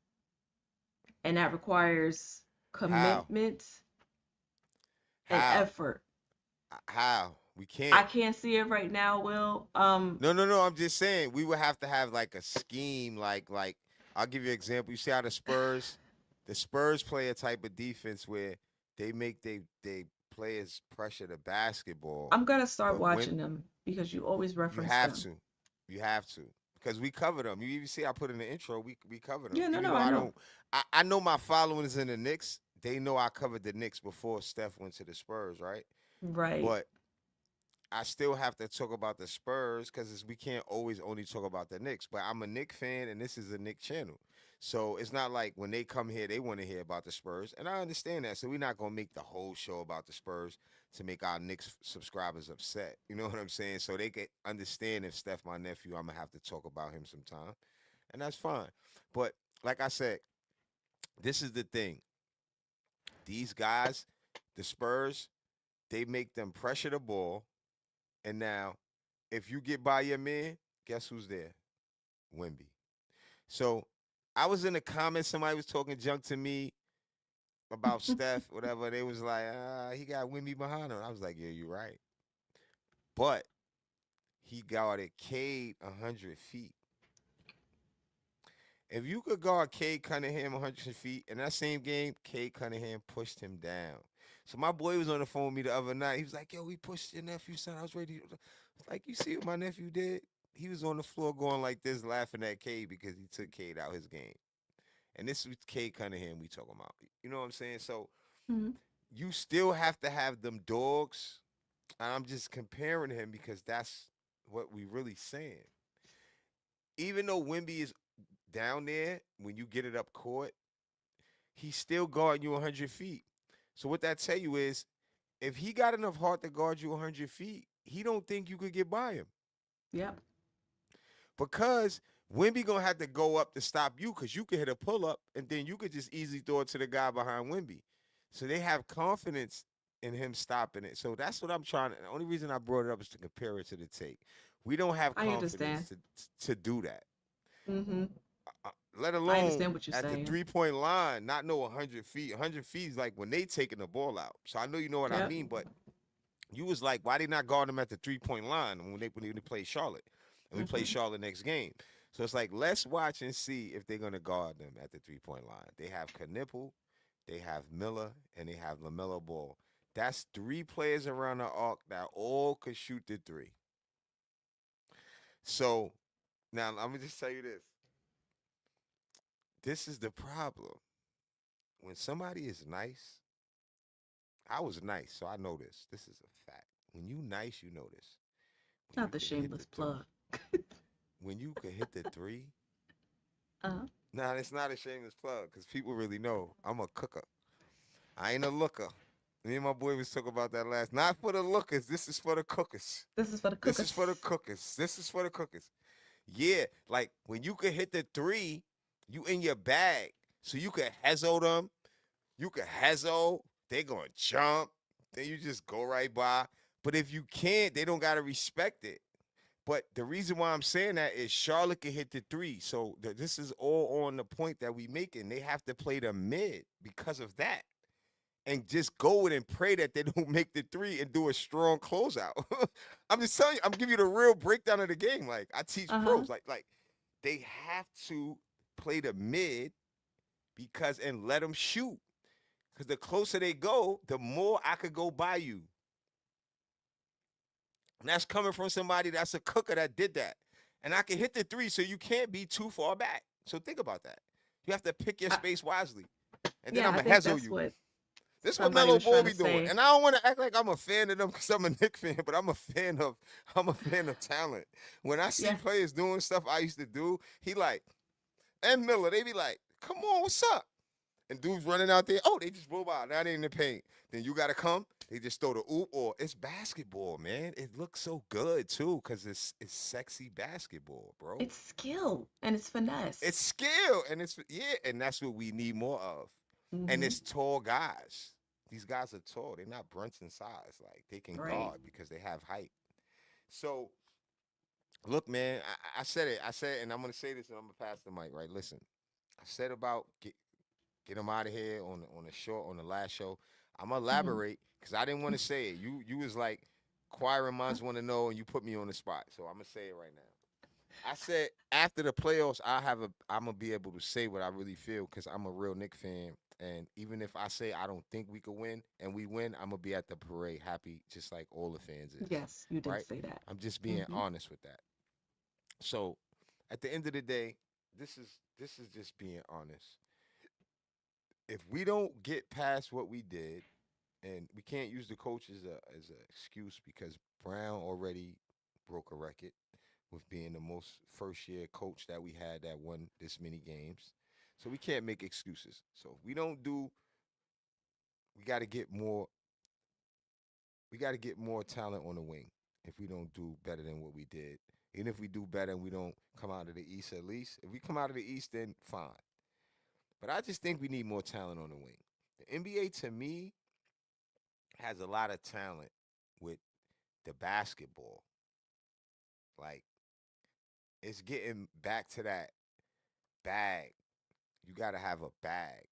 And that requires How? commitment and How? effort. How? We I can't. can't see it right now, Will. No, no, no. I'm just saying we would have to have like a scheme. Like I'll give you an example. You see how the Spurs play a type of defense where they make they players pressure the basketball, I'm gonna start but when watching them because you always you reference have them. to, you have to because we cover them. You even see I put in the intro. We cover them. Yeah, no, Even no, though I I know. don't, I know my following is in the Knicks. They know I covered the Knicks before Steph went to the Spurs, right? Right. But I still have to talk about the Spurs because we can't always only talk about the Knicks. But I'm a Knicks fan, and this is a Knicks channel, so it's not like when they come here, they want to hear about the Spurs, and I understand that. So we're not gonna make the whole show about the Spurs to make our Knicks subscribers upset. You know what I'm saying? So they can understand if Steph, my nephew, I'm gonna have to talk about him sometime, and that's fine. But like I said, this is the thing. These guys, the Spurs, they make them pressure the ball. And now, if you get by your man, guess who's there? Wimby. So I was in the comments, somebody was talking junk to me about Steph, whatever. They was like, he got Wimby behind him. I was like, yeah, you're right. But he guarded Cade 100 feet. If you could guard Cade Cunningham 100 feet, in that same game, Cade Cunningham pushed him down. So my boy was on the phone with me the other night. He was like, yo, we pushed your nephew, son. I was ready. Like, you see what my nephew did? He was on the floor going like this, laughing at Cade because he took Cade out his game. And this is Cade Cunningham we talking about. You know what I'm saying? So Mhm. you still have to have them dogs. And I'm just comparing him because that's what we really saying. Even though Wimby is down there, when you get it up court, he's still guarding you 100 feet. So what that tell you is, if he got enough heart to guard you 100 feet, he don't think you could get by him Yep. because Wimby gonna have to go up to stop you because you could hit a pull up and then you could just easily throw it to the guy behind Wimby. So they have confidence in him stopping it. So that's what I'm trying to. The only reason I brought it up is to compare it to the take. We don't have I understand. confidence to do that. Mm-hmm. Let I alone understand what you're at the saying. 3 point line, not know 100 feet. 100 feet is like when they taking the ball out. So I know you know what I Yep. mean, but you was like, why they not guard them at the 3 point line when they play Charlotte, and we play Mm-hmm. Charlotte next game. So it's like let's watch and see if they're gonna guard them at the 3 point line. They have Knipple, they have Miller, and they have LaMelo Ball. That's three players around the arc that all could shoot the three. So now I'm gonna just tell you this. This is the problem. When somebody is nice, I was nice, so I know this. This is a fact. When you nice, you know this. When Not you the can hit the shameless three, plug. when you can hit the three, Uh, nah, it's not a shameless plug because people really know I'm a cooker. I ain't a looker. Me and my boy was talking about that last. Not for the lookers. This is for the cookers. this is for the This is for the cookers. cookers. This is for the cookers. Yeah, like when you can hit the three, you in your bag. So you can hezzo them. You can hezzo. They gonna jump. Then you just go right by. But if you can't, they don't gotta respect it. But the reason why I'm saying that is Charlotte can hit the three. So this is all on the point that we making. They have to play the mid because of that. And just go in and pray that they don't make the three and do a strong closeout. I'm just telling you, I'm giving you the real breakdown of the game. Like I teach Uh-huh. pros. Like they have to play the mid because and let them shoot. Because the closer they go, the more I could go by you. And that's coming from somebody that's a cooker that did that. And I can hit the three, so you can't be too far back. So think about that. You have to pick your I, space wisely. And then yeah, I'm I going to think hezzle that's you. what This is what somebody Melo was Ball trying to be doing. say. And I don't want to act like I'm a fan of them because I'm a Knicks fan, but I'm a fan of talent. When I see Yeah. players doing stuff I used to do, he like, and Miller, they be like, come on, what's up? And dudes running out there, oh, they just roll by. Now they in the paint. Then you gotta come. They just throw the oop, or it's basketball, man. It looks so good too, cause it's sexy basketball, bro. It's skill and it's It's finesse. skill, and it's yeah, and that's what we need more of. And Mm-hmm. it's tall guys. These guys are tall. They're not Brunson size. Like they can Right. guard because they have height. So look, man, I said it. I said, and I'm gonna say this, and I'm gonna pass the mic. Right? Listen, I said about get them out of here on the last show. I'm gonna Hmm. elaborate because I didn't want to say it. You was like, choir minds want to know, and you put me on the spot. So I'm gonna say it right now. I said after the playoffs, I'm gonna be able to say what I really feel because I'm a real Knicks fan. And even if I say I don't think we could win and we win, I'm gonna be at the parade happy, just like all the fans is, Yes, you did right? say that. I'm just being Hmm. honest with that. So, at the end of the day, this is just being honest. If we don't get past what we did, and we can't use the coach as an excuse because Brown already broke a record with being the most first year coach that we had that won this many games. So we can't make excuses. So if we don't do, we got to get more. We got to get more talent on the wing. If we don't do better than what we did, even if we do better and we don't come out of the East at least. If we come out of the East, then fine. But I just think we need more talent on the wing. The NBA to me has a lot of talent with the basketball. Like it's getting back to that bag. You got to have a bag.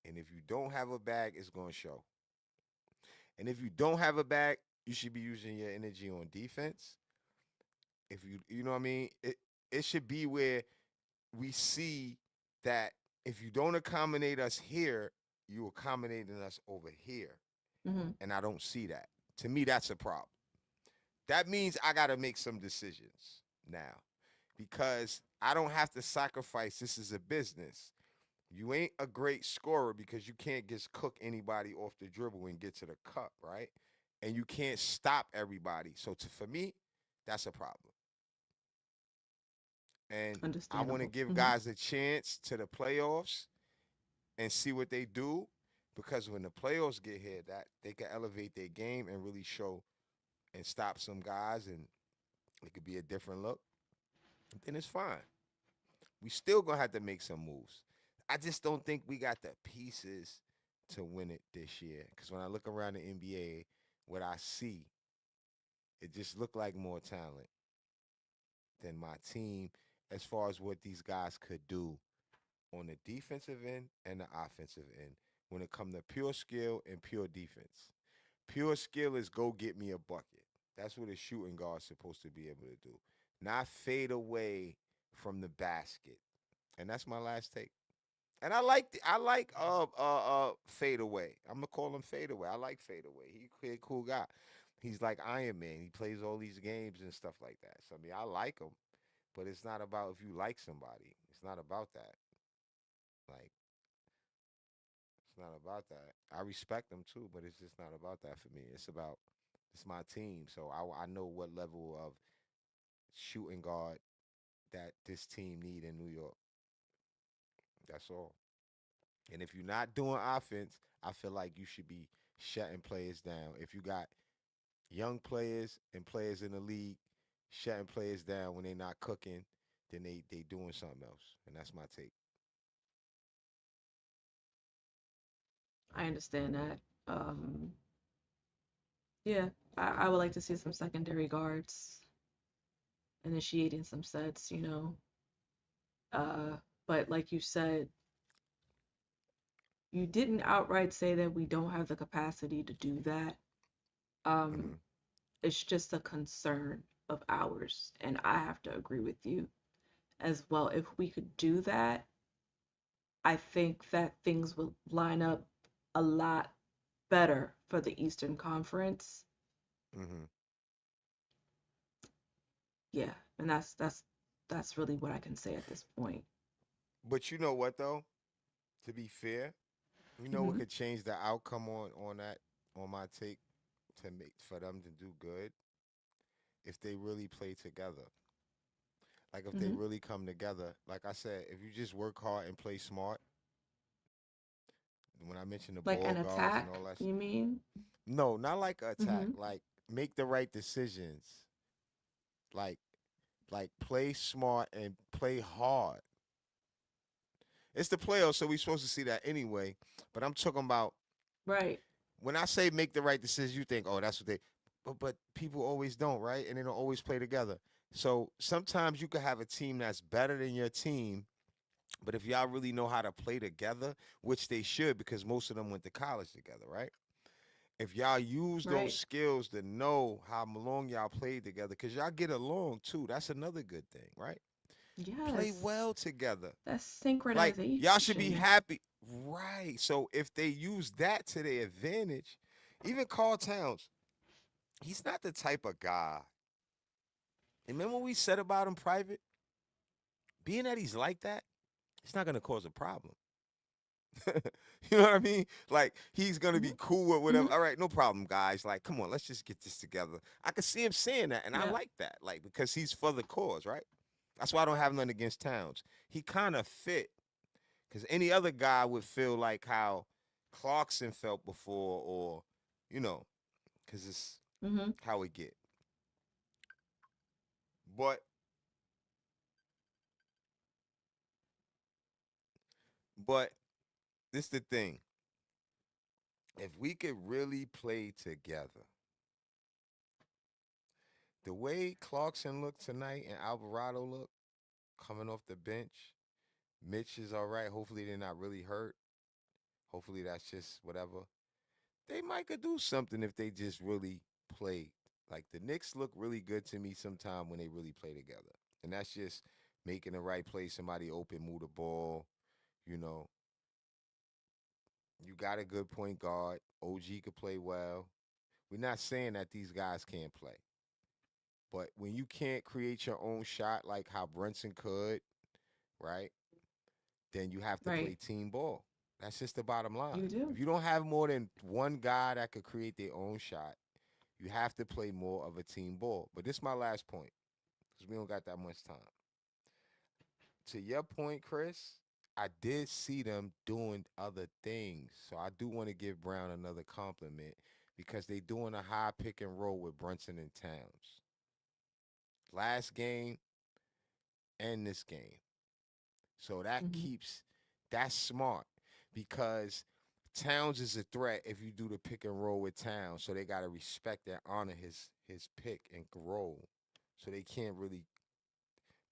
And if you don't have a bag, it's going to show. And if you don't have a bag, you should be using your energy on defense. If you know what I mean? It should be where we see that if you don't accommodate us here, you accommodating us over here. Hmm. And I don't see that. To me, that's a problem. That means I got to make some decisions now because I don't have to sacrifice. This is a business. You ain't a great scorer because you can't just cook anybody off the dribble and get to the cup, right? And you can't stop everybody. So for me, that's a problem. And I want to Understandable. give Hmm. guys a chance to the playoffs and see what they do because when the playoffs get here, that they can elevate their game and really show and stop some guys and it could be a different look. Then it's fine. We still gonna have to make some moves. I just don't think we got the pieces to win it this year. Because when I look around the NBA, what I see, it just looked like more talent than my team as far as what these guys could do on the defensive end and the offensive end when it comes to pure skill and pure defense. Pure skill is go get me a bucket. That's what a shooting guard's supposed to be able to do. Not fade away from the basket. And that's my last take. And I like Fade Away. I'm gonna call him Fade Away. I like Fade Away. He a cool guy. He's like Iron Man. He plays all these games and stuff like that. So I mean, I like him, but it's not about if you like somebody. It's not about that. Like it's not about that. I respect them too, but it's just not about that for me. It's my team. So I know what level of shooting guard that this team need in New York. That's all. And if you're not doing offense, I feel like you should be shutting players down. If you got young players and players in the league shutting players down when they're not cooking, then they doing something else. And that's my take. I understand that. Um, yeah, I would like to see some secondary guards initiating some sets. Uh, but like you said, you didn't outright say that we don't have the capacity to do that. Um, Hmm. it's just a concern of ours, and I have to agree with you as well. If we could do that, I think that things would line up a lot better for the Eastern Conference. Hmm. Yeah, and that's really what I can say at this point. But you know what though? To be fair, you know what Hmm. could change the outcome on my take to make for them to do good if they really play together. Like if they Hmm. really come together. Like I said, if you just work hard and play smart, when I mentioned the Like ball an guards and attack, all that you mean? no, not like attack. Hmm. Like make the right decisions. Like play smart and play hard. It's the playoffs, so we're supposed to see that anyway. But I'm talking about Right. when I say make the right decision, you think, oh, that's what they. But people always don't, right? And they don't always play together. So sometimes you could have a team that's better than your team, but if y'all really know how to play together, which they should, because most of them went to college together, right? If y'all use those Right. skills to know how long y'all played together, because y'all get along too. That's another good thing, right? Play Yes. well together. That's Like y'all should be synchronization. happy, right? So if they use that to their advantage, even Carl Towns, he's not the type of guy. Remember what we said about him private? Being that he's like that, it's not gonna cause a problem. You know what I mean? Like he's gonna Hmm. be cool with whatever. Hmm. All right, no problem, guys. Like, come on, let's just get this together. I can see him saying that, and I Yep. like that, like because he's for the cause, right? That's why I don't have nothing against Towns. He kind of fit because any other guy would feel like how Clarkson felt before, or you know, because it's Hmm. how it get. But this the thing. If we could really play together, the way Clarkson looked tonight and Alvarado looked coming off the bench, Mitch is all right. Hopefully they're not really hurt. Hopefully that's just whatever. They might could do something if they just really played. Like the Knicks look really good to me sometime when they really play together. And that's just making the right play, somebody open, move the ball. You know, you got a good point guard. OG could play well. We're not saying that these guys can't play. But when you can't create your own shot like how Brunson could, right? Then you have to play Right. team ball. That's just the bottom line. You do. If you don't have more than one guy that could create their own shot, you have to play more of a team ball. But this is my last point because we don't got that much time. To your point, Chris, I did see them doing other things. So I do want to give Brown another compliment because they doing a high pick and roll with Brunson and Towns. Last game and this game. So that Hmm. keeps that's smart because Towns is a threat if you do the pick and roll with Towns. So they gotta respect and honor his pick and roll. So they can't really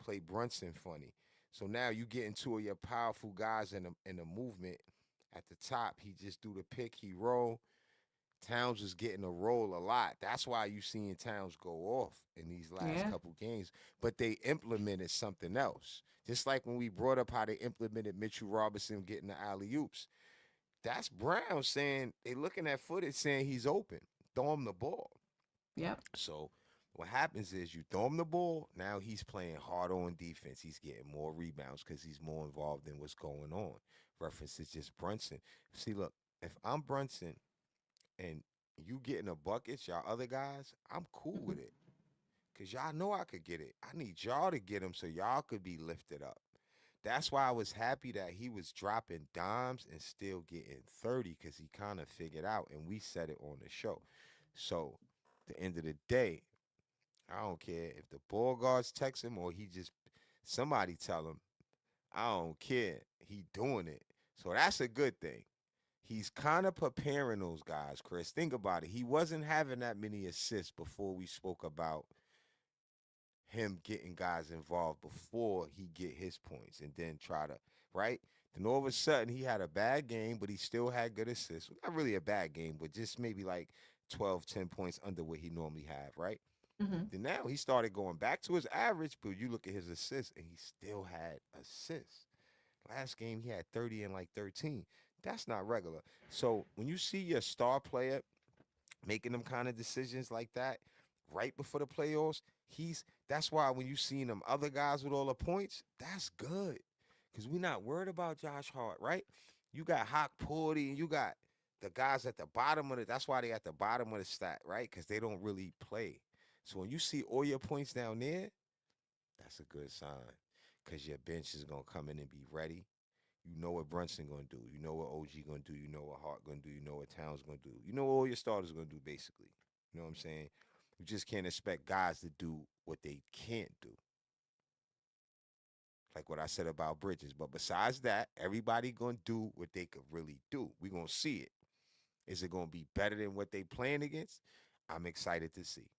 play Brunson funny. So now you get two of your powerful guys in the movement at the top. He just do the pick, he roll. Towns is getting a roll a lot. That's why you seeing Towns go off in these last Yeah. couple games. But they implemented something else. Just like when we brought up how they implemented Mitchell Robinson getting the alley oops. That's Brown saying they looking at footage saying he's open. Throw him the ball. Yep. So what happens is you throw him the ball. Now he's playing hard on defense. He's getting more rebounds because he's more involved in what's going on. Reference is just Brunson. See, look, if I'm Brunson and you getting a buckets, y'all other guys, I'm cool Hmm. with it. Cause y'all know I could get it. I need y'all to get him so y'all could be lifted up. That's why I was happy that he was dropping dimes and still getting 30 because he kind of figured out and we said it on the show. So at the end of the day, I don't care if the ball guards text him or he just somebody tell him, I don't care. He doing it. So that's a good thing. He's kind of preparing those guys, Chris. Think about it. He wasn't having that many assists before we spoke about him getting guys involved before he get his points and then try to, right? Then all of a sudden he had a bad game, but he still had good assists. Not really a bad game, but just maybe like 12, 10 points under what he normally have, right? Hmm. Then now he started going back to his average, but you look at his assists and he still had assists. Last game he had 30 and like 13. That's not regular. So when you see your star player making them kind of decisions like that right before the playoffs, that's why when you seen them other guys with all the points, that's good. Cause we're not worried about Josh Hart, right? You got Hawk Porty and you got the guys at the bottom of it. That's why they at the bottom of the stat, right? Because they don't really play. So when you see all your points down there, that's a good sign. Cause your bench is gonna come in and be ready. You know what Brunson gonna do. You know what OG gonna do. You know what Hart gonna do. You know what Towns gonna do. You know what all your starters gonna do basically. You know what I'm saying? You just can't expect guys to do what they can't do. Like what I said about Bridges. But besides that, everybody gonna do what they could really do. We gonna see it. Is it going to be better than what they playing against? I'm excited to see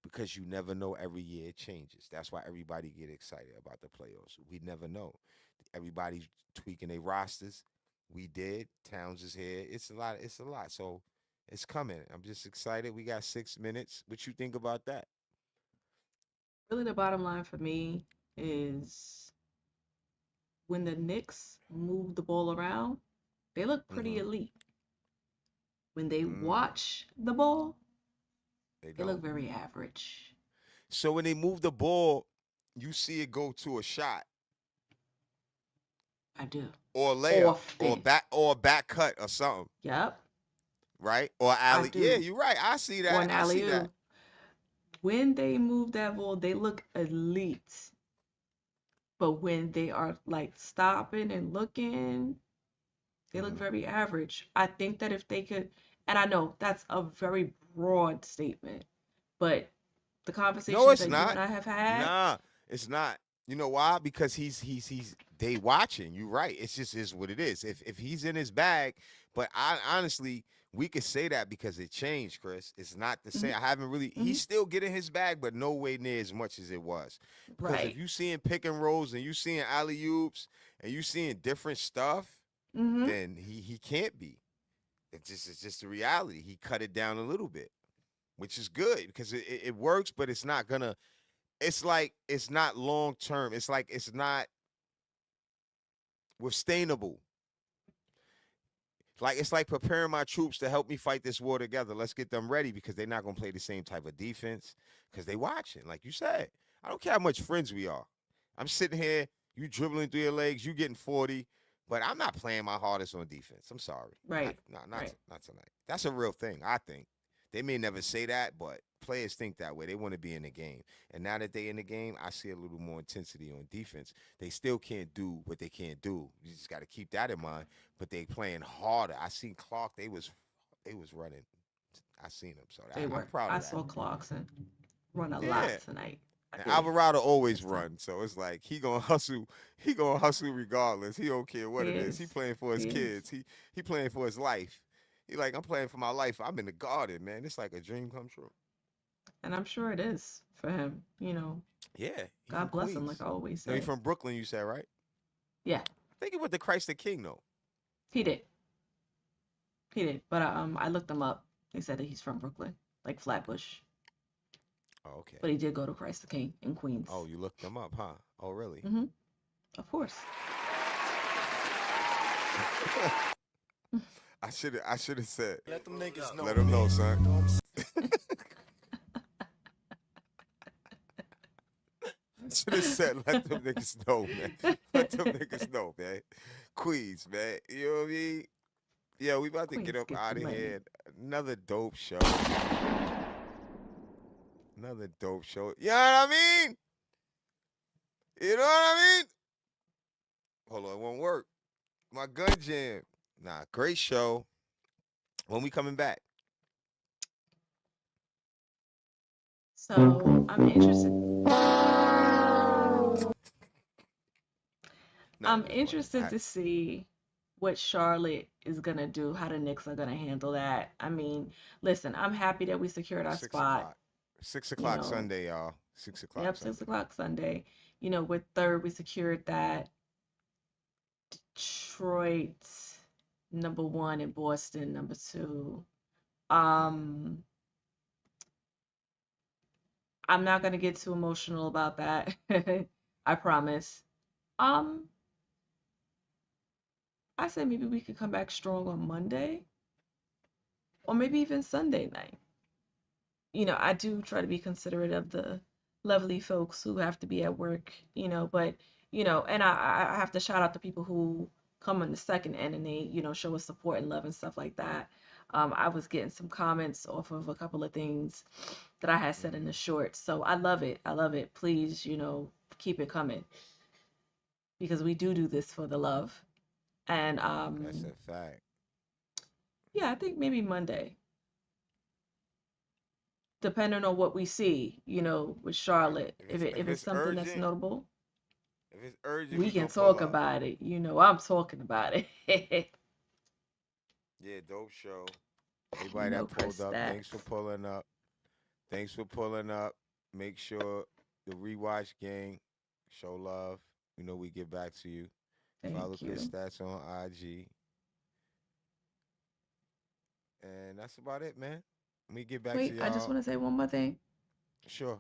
because you never know. Every year it changes. That's why everybody get excited about the playoffs. We never know. Everybody's tweaking their rosters. We did. Towns is here. It's a lot. It's a lot. So it's coming. I'm just excited. We got 6 minutes. What you think about that? Really, the bottom line for me is when the Knicks move the ball around, they look pretty Mm-hmm. elite. When they Mm, watch the ball, they they look don't. very average. So when they move the ball, you see it go to a shot I do. or a layup Often. or a back cut or something, Yep, right? Or I alley. Yeah, do. you're right. I see Or that. an I see alley that. oop. When they move that ball, they look elite. But when they are like stopping and looking, they look Hmm. very average. I think that if they could, and I know that's a very broad statement, but the No, conversations it's that you and not. I have had, Nah, it's not. You know why? Because he's they watching. You right. It's just is what it is. If he's in his bag, but I honestly we could say that because it changed, Chris. It's not the hmm same. I haven't really. hmm He's still getting his bag, but no way near as much as it was. Because if right, you seeing pick and rolls and you seeing alley oops and you seeing different stuff, hmm then he can't be. It's just the reality. He cut it down a little bit, which is good because it works, but it's not gonna it's like it's not long term. It's like it's not sustainable. Like it's like preparing my troops to help me fight this war together. Let's get them ready because they're not gonna play the same type of defense because they watching. Like you said, I don't care how much friends we are. I'm sitting here, you dribbling through your legs, you getting 40, but I'm not playing my hardest on defense. I'm sorry, not right, not not right. not tonight. That's a real thing. I think they may never say that, but players think that way. They want to be in the game, and now that they in the game, I see a little more intensity on defense. They still can't do what they can't do. You just got to keep that in mind. But they playing harder. I seen Clark. They was running. I seen them, so They I'm were. proud I of that. saw Clarkson run a lot Yeah. tonight. I And did Alvarado always this time. run, so it's like he gonna hustle. He gonna hustle regardless. He don't care what He it is. He is. playing for his He is. kids. He playing for his life. He like I'm playing for my life. I'm in the garden, man. It's like a dream come true. And I'm sure it is for him. Yeah, he from God bless him, like Queens. I always No, he say. from Brooklyn. You said right? Yeah, I think he went to Christ the King though. he did. He did. But I looked him up. They said that he's from Brooklyn, like Flatbush. Oh, okay. But he did go to Christ the King in Oh, Queens. you looked him up, huh? Oh, really? hmm Of course. I should have said. Let them niggas know. Let him know, man. son. You know what I'm saying? Should have said, let them niggas know, man. Let them niggas know, man. Queens, man. You know what I mean? Yeah, we about to get Queens up get the out of money. here. Another dope show. Another dope show. You know what I mean? You know what I mean? Hold on, it won't work. My gun jam. Nah, great show. When we coming back? So I'm interested. Nah, I'm I'm just playing. interested to see what Charlotte is gonna do, how the Knicks are gonna handle that. I mean, listen, I'm happy that we secured our 6 o'clock. spot. Six You o'clock know, Sunday, y'all. 6 o'clock yep, six Sunday. o'clock Sunday. We're third. We secured that. Detroit, number one, and Boston, number two. Mm. Um, I'm not gonna get too emotional about that. I promise. Um, I said maybe we could come back strong on Monday, or maybe even Sunday night. I do try to be considerate of the lovely folks who have to be at work, but, and I have to shout out the people who come on the second end and they, show us support and love and stuff like that. I was getting some comments off of a couple of things that I had said in the Mm. short. So I love it. I love it. Please, keep it coming because we do this for the love. And That's a fact. yeah, I think maybe Monday, depending on what we see, with Right. Charlotte. If If it's it, if if it's it's something that's urgent, notable, if it's urgent, we we can gonna pull talk up. about it. I'm talking about it. Yeah, dope show. Everybody that Chris pulled up, thanks for Stacks. pulling up. Thanks for pulling up. Make sure the rewatch gang show love. We get back to you. Follow Thank Chris you. Stats on IG. And that's about it, man. Let me get back to Wait, I just y'all. want to say one more thing. Sure.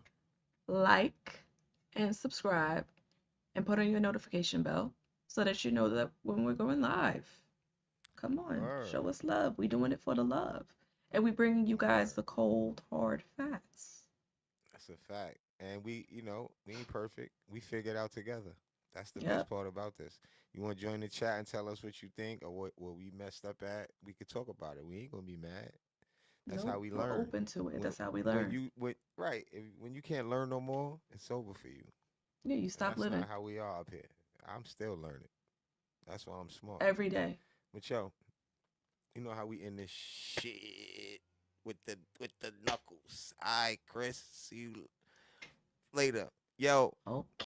Like and subscribe and put on your notification bell so that you know that when we're going live. Come on, Word. show us love. We doing it for the love. And we bringing you guys Word. the cold, hard facts. That's a fact. And we ain't perfect. We figured out together. That's the best Yep. part about this. You want to join the chat and tell us what you think or what we messed up at? We could talk about it. We ain't gonna be mad. That's how Nope. we We're learn. open to it. When That's how we when learn. you when right when you can't learn no more, it's over for you. Yeah, you And stop that's living not how we are up here. I'm still learning. That's why I'm smart. every day. But yo, you know how we end this shit with the knuckles. All right, Chris. See you later. Yo, Okay.